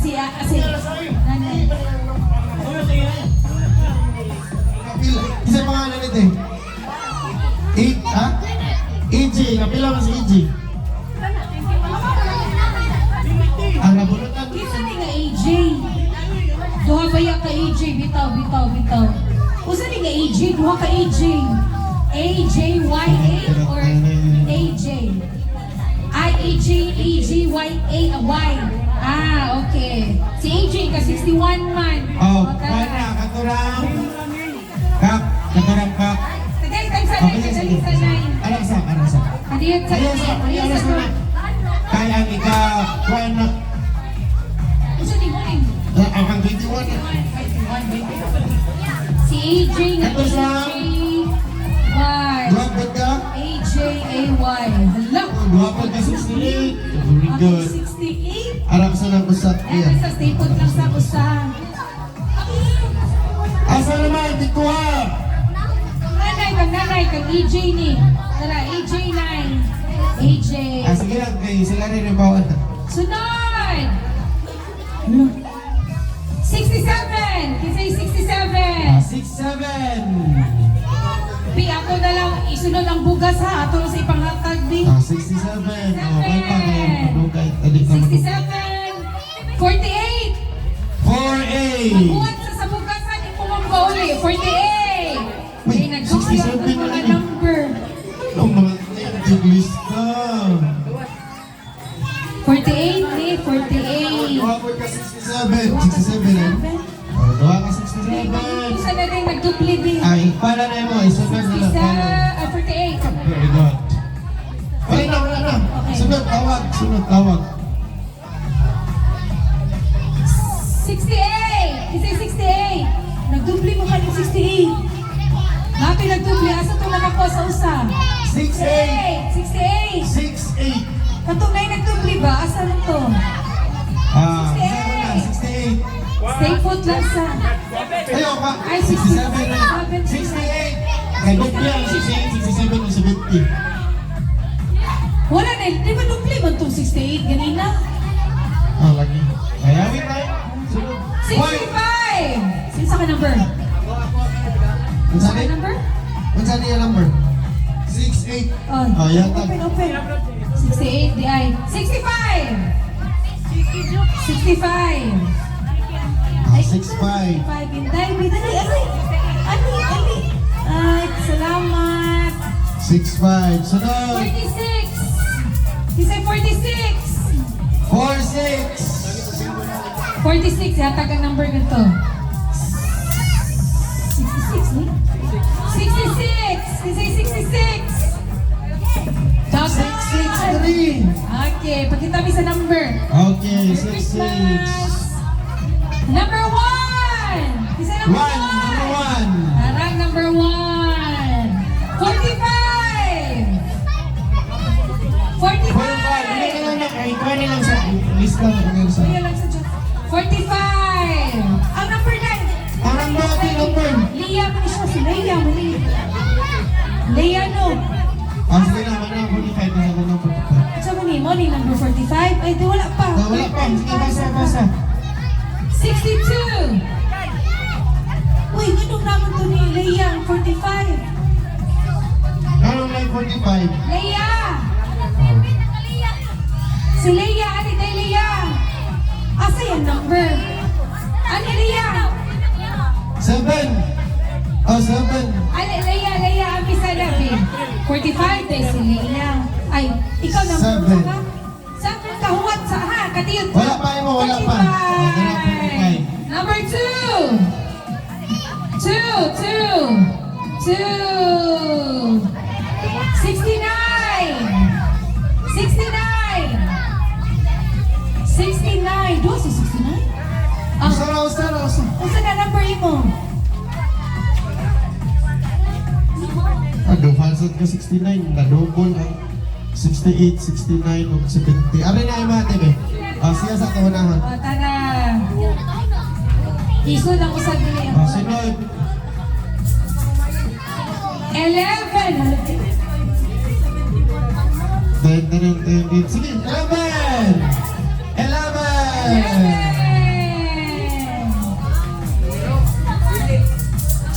isa pangalan nito eh. Ha? EJ, kapila man si EJ. Ang nabunutan.
Kisa ni nga AJ. Duha ba ya ka AJ? Bitaw. Usa ni nga AJ? Duha ka AJ. AJYA or AJ? Y. Okay. Si AJ ka 61 man.
Kana, katurang. Katurang kak.
Tagay sa 9.
Anak sa.
Hadiyot sa
Alas na. Kaya ang kuha na.
Usa ni mo rin.
Ang 21.
Si AJ nga
Ito sa-
AJY.
Duwapot ka?
AJAY. Hala.
Duwapot ka 68. Very good.
68.
Anak sa nang usap.
Ay, sa stapot lang sa usa.
Asa naman, di kuha.
Nanay, kang AJ ni. Tara, AJ9. AJ.
Sige lang, kay sila rin yung bawat.
Sunod! 67! Kisay 67!
6-7.
Pi, ako na lang, isunod ang bugas ha. Ato na sa ipanghatag di.
67. Okay pa, kaya madugay. Adik na madugay.
67! 48!
4A.
Magbuhat sa bugasan, ipumamba uli. 48!
Uy,
Ay, nagkakaroon
67
ng mga
na rin.
number.
Ang mga checklist ka.
48 ni, 48.
Duwapot ka 67. 67 eh. Duwa ka 67.
Isa na rin nagdupli din.
Ay, para na mo. Isunod na lang. Para.
48.
Very good. Okay na, wala na. Sunod, tawag.
68! Isa 68! Nagdupli mo ka ng 68. Napi nagdupli. Asa ito lang ako sa usa?
68.
68!
68.
Katong na yung nagdupli ba? Asa na to?
68.
Stay put lang sa...
Ayaw ka.
Ay,
67 na.
68.
68. Kay Dupli ang 68, 67 ang 70.
Wala na. Di ba dupli man itong 68 ganina?
Lagi. Ayawin tayo. Sunod.
65! Sinsa ka number?
Unsa
Ka
ni?
number?
Unsa ni yung number? 68.
Oh,
yata.
open. 68 di ay. 65! 65!
65.
65. Inday, bidali. Ali. Ay, salamat.
65. Sunod.
46! Kisay 46!
46.
46, yata ang number nito. 66, ni? 66! Kisay 66! Top
63.
Okay, pagkita mi sa number.
Okay,
Merry
66.
Christmas! Number 1! Kisay number 1!
Number 1.
Arang number 1! 45! 45!
45. Hindi ka lang na. Ay, kuha nilang sa list lang.
Kuya lang sa Diyos. 45! Ang number 9!
Parang dati number.
Leah, ano siya? Si Leah, mali. Leah, no?
Sige na, 45 na sa number 45.
At sa mani mo, ni number 45? Ay, di wala
Sige, basa.
62. Uy, ganun naman to ni Leia, 45.
Anong line 45?
Leia! Si Leia, ano tayo Leia? Asa yung number? Ano Leia?
7. Oh, 7.
Ano Leia, amisa na, babe. 45 tayo si Leia. Ay, ikaw number
Seven.
ka? Sabi ka, huwat sa ha, katiyot.
Wala pa, Imo, wala pa. Okay,
45. Number 2. 69. 69. Doon si 69? Ah,
Usa.
usa na number mo?
Ano, falsot ko 69. Na-double ang 68, 69, o 70. Aray na yung mga tebe. Siya sa kaunahan.
O, tara. Iso lang ko sa dili.
Sunod.
11.
10. Sige, 11. 11.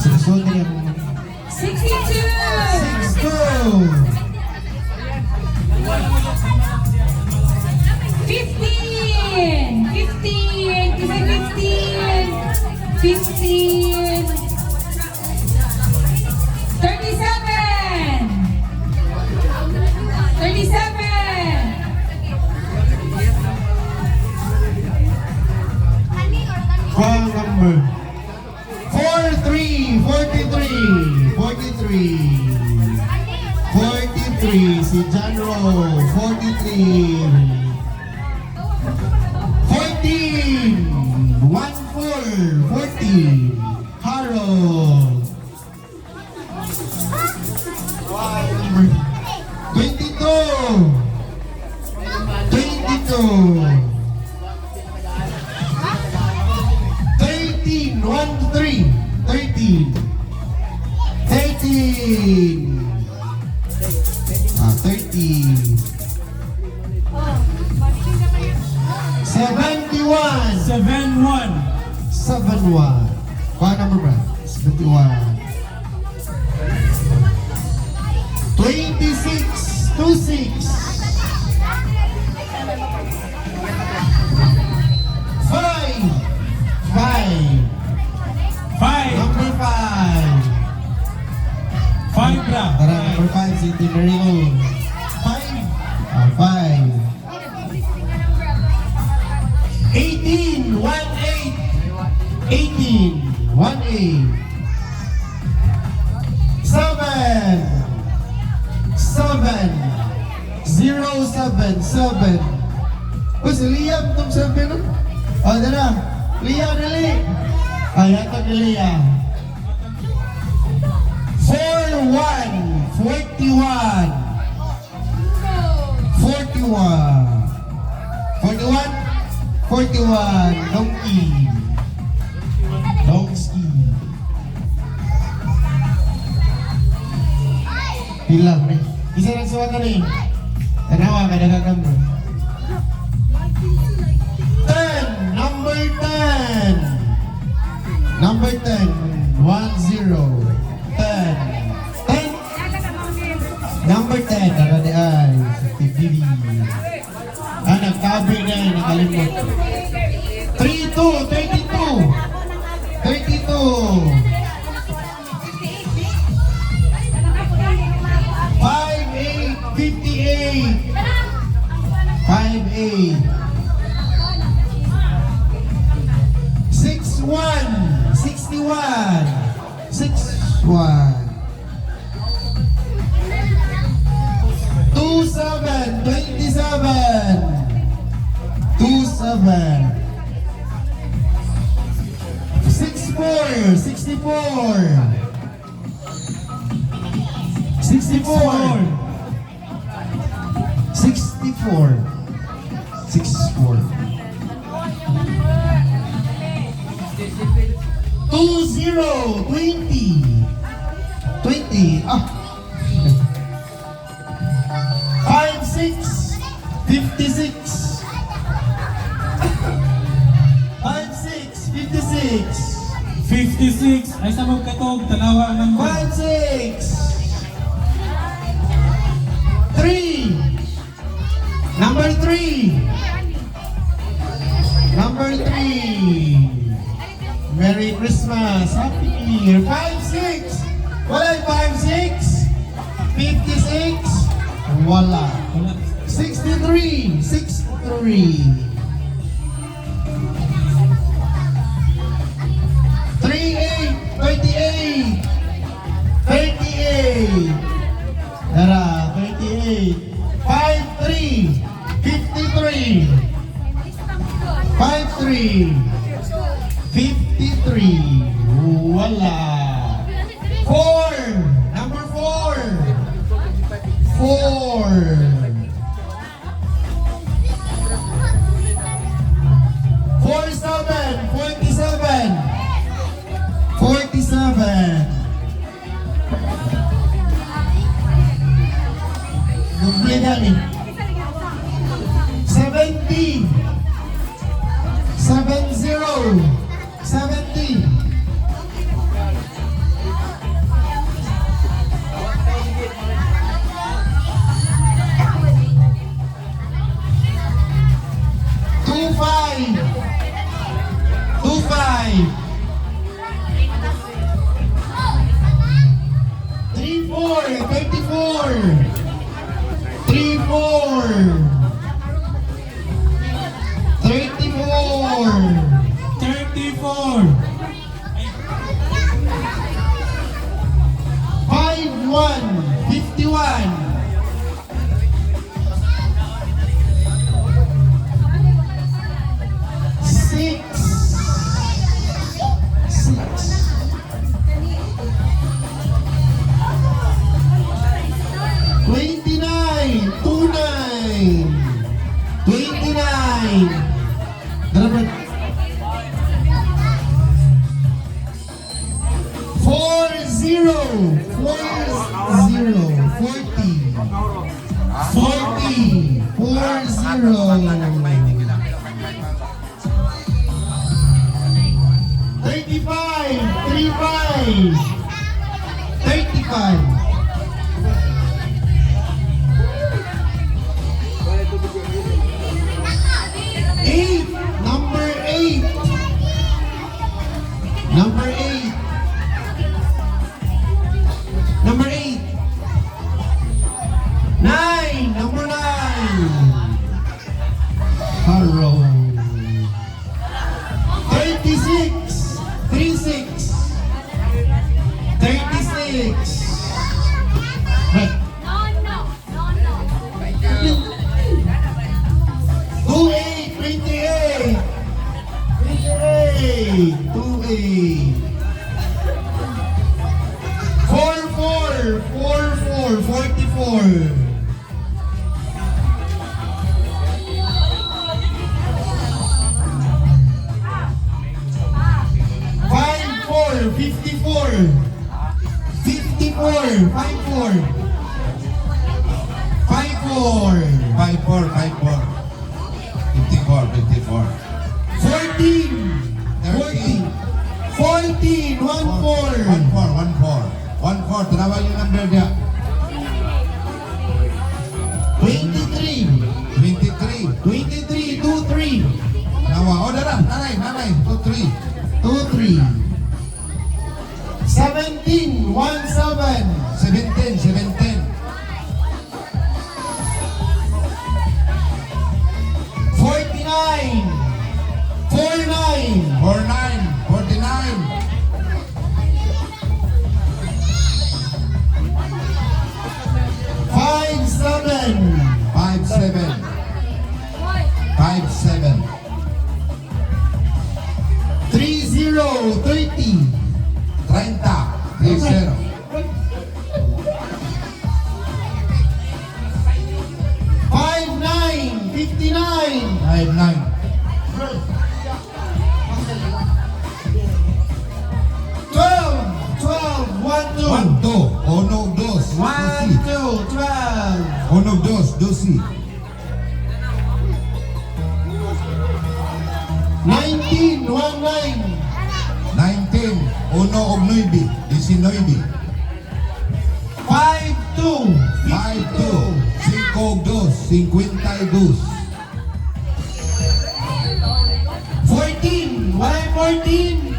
Susunod na yung
62.
6,
15. Kasi 15. 37. 37.
Wrong number. 43. 43. Si John Rowe. 43. 14. 14. Harold. 22. 13. 13. 13. 71. 71. Kuha number ba? 71. 26. 26. 5. Number 5.
5 lang.
Tara, number 5 si Timerino. 5. 18. 18. 18. 7. 07. Uy, si Liam itong 7 no? O, dala. Liam, dali. Ay, ito ni Liam. 41. 41. Donkey. Pila, pre. Isa lang suwata na eh. Tanawa ka, nagagambo. 10. Number 10. Number 10. 10. 10. Number 10. Tara di ay. Sa TV. Nagkabi na yan. Nakalimot. 32. 5'8". 6'1". 61. 6'1". 27. 27. 64. 20. 56. 56.
56. Ay sa mong katog, tanawa ang number.
3. Number 3. Number 3. Merry Christmas. Happy New Year. 56. Wala 56. 56. Wala.
Wala.
63. 63. 38. 38. 38. Tara, 38. 53. 53. 53. 53. Wala. 4. Number 4. 4. 47. 47. 47. Dubli na eh. 70. 70. 70. 25. 25. 34. 34. 34. 34.
34.
51. 51. 6. 6. 29. 29. 29. Dapat 40. 40. 40. 40. 40. 35. 35. 35. 8. Number 8. Number 8. Number 8. 9. Number 9. Hello. 36. 36. 36. Right. 28. 28. 28. 28. 44. 44. 44. 54. 54. 54. 54. 54.
54, 54. 54, 54.
14. 14. 14. 1 4.
14, tanawa yung number niya.
23.
23.
23. 2 3.
Tanawa. O, dara. Nanay. 2, 3.
2 3. 17. 1 7.
17, 17.
49. 49.
49, 49.
5 7.
57. 57.
30. 30.
30. 30.
59. 59.
59.
12. 12. 1 2.
1, 2. Onog, dos.
1 2. 12.
Onog, dos. Dosi.
19. 1 9.
1 og 9, 19.
5-2.
5-2, 5 og 2, 52.
14. Why 14?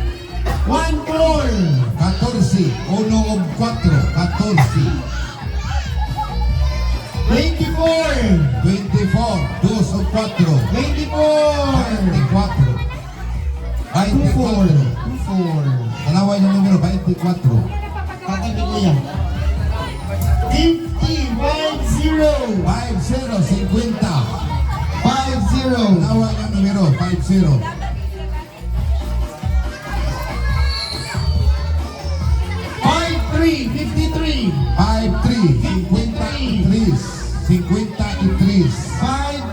1-4.
14, 1 og 4, 14.
24.
24, 2 og 4,
24.
24.
2-4.
Tanaway ng numero, 24.
Tatagin ko yan. 50. 5-0.
50, 50.
5-0.
Tanaway ng numero, 50.
5-3. 53.
53, 53. 53.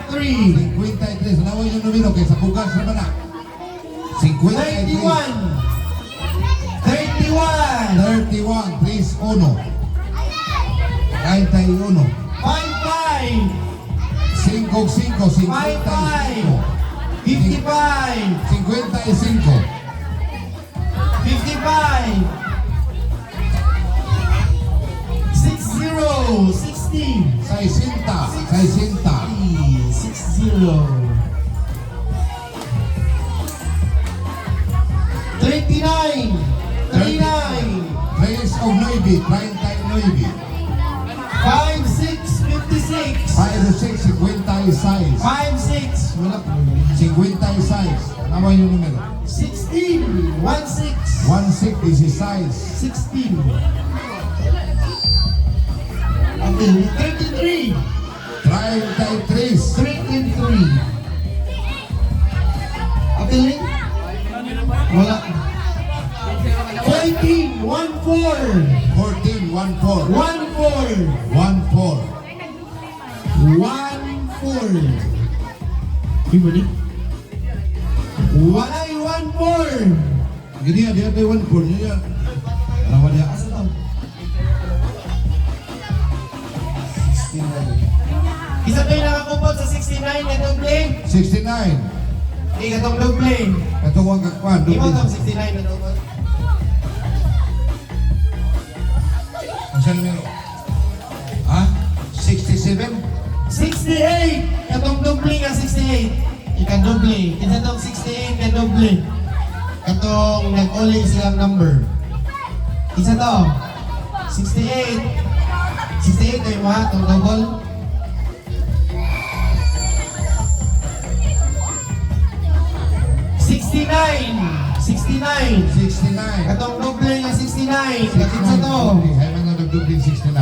5-3.
53, tanaway ng numero, kaysa bukas naman na. 53.
31. 31.
31, 3-1. 31.
5-5.
5-5, 55.
55.
55.
55. 60. 60.
60, 60.
60. 39. 39.
3 og 9, 39.
5-6. 56.
5-6, 56.
5-6. Wala po.
56. Tanaway yung numero.
16. 1-6.
16, 16.
16. Okay, 33.
33.
33. Okay. Wala. 14. 1-4.
14, 1-4.
1-4.
1-4.
1-4. Everybody? Walay 1-4.
Gini dia ada 1-4 niya. Tanaway dia.
Asa to? Isa tayo nakakupot sa 69 na doble.
69.
Hindi ka tong doble.
Katong kakwan.
Di mo tong 69 na doble.
Ang saan numero? Ha? 67?
68! Katong doble nga 68. Ika doble. Isa tong 68 na doble. Katong nag-uli silang number. Isa to. 68. 68 tayo mo ha, itong double. 69.
69.
Katong doble nga 69. Kapit sa to.
Hay man na nagdubling 69.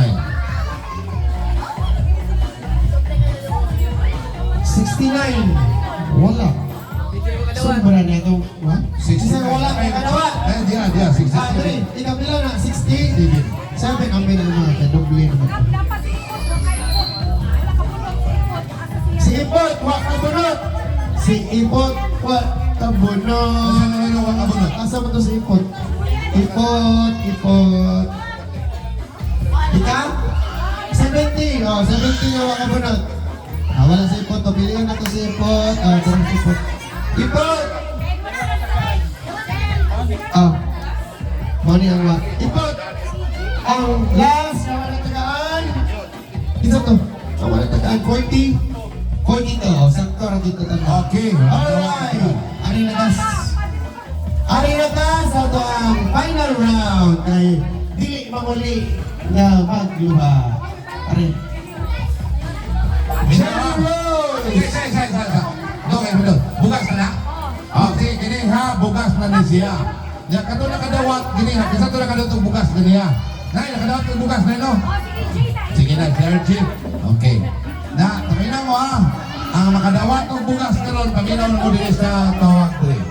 69. Wala. Sobra na ito. What?
69.
Wala kay kanawa.
Eh, dia, 67.
Ikaw bilang na 60. Sabi ang pinama ka doble naman. Si Ipot, wa kabunot. Si Ipot, wa kabunot.
Ang numero wa kabunot.
Asa mo to si Ipot? Ipot. Ika? 70. Oh, 70 nga wa kabunot. Wala si Ipot. Pilihan na to si Ipot. Kung si Ipot. Ipot! Mani ang wa. Ipot! Ang last na wala tagaan. Isa to. Ang wala tagaan. 40. 40 to. Sakto na dito tagaan.
Okay.
Alright! Ari na ta sa ito ang final round kay dili mamuli na magluha. Ari. Cherry Rose!
Okay, betul. Bukas na. Okay, gini ha, bukas na ni siya. Ya, kato na kadawat, gini ha, kisa to na kadawat bukas na niya. Nay, nakadawat yung bukas na no? Sige na, Sergi. Okay. Na, taminaw mo ha. Ang makadawat ng bukas na ron, paminaw mo din sa tawag ko eh.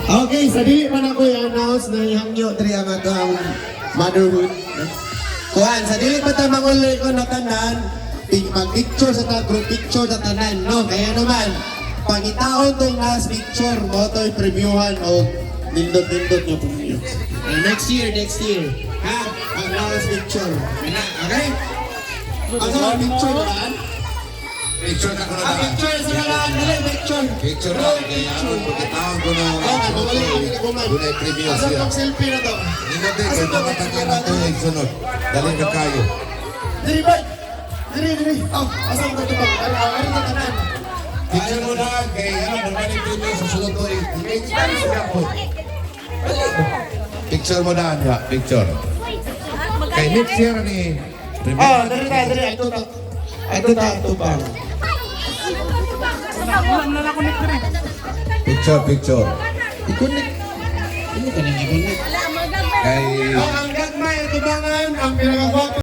Okay, sa dili man ako i-announce na ihangyo diri ang atong motherhood. Kuan, sa dili pa ta manguloy ko na tanan, mag-picture sa ta, group picture sa tanan, no? Kaya naman, pangitaon tong last picture, mo to'y previewhan o nindot-nindot nyo po niyo. Next year. Ha? Ang last picture. Okay? Ang sa picture ba?
Picture na ko na lang.
Picture sa nalang, dali, picture.
Picture na. Kaya ano, pagkatawag ko na. Doon ay preview
Asa
siya.
tong selfie na to?
Hindi kaya nakataka na ito yung sunod. Dali ka kayo.
Diri ba? Diri. Oh, asa mo ito ba? Ano na tanan?
Picture mo na. Kaya ano, normally preview sa sunod ko. Picture mo na. Picture. Kay next year ni.
Oh, diri. Ito pa.
Picture.
Ikunik. Ini ka nang ikunik.
Kay...
Ang gagmay, tubangan, ang pinakagwapo.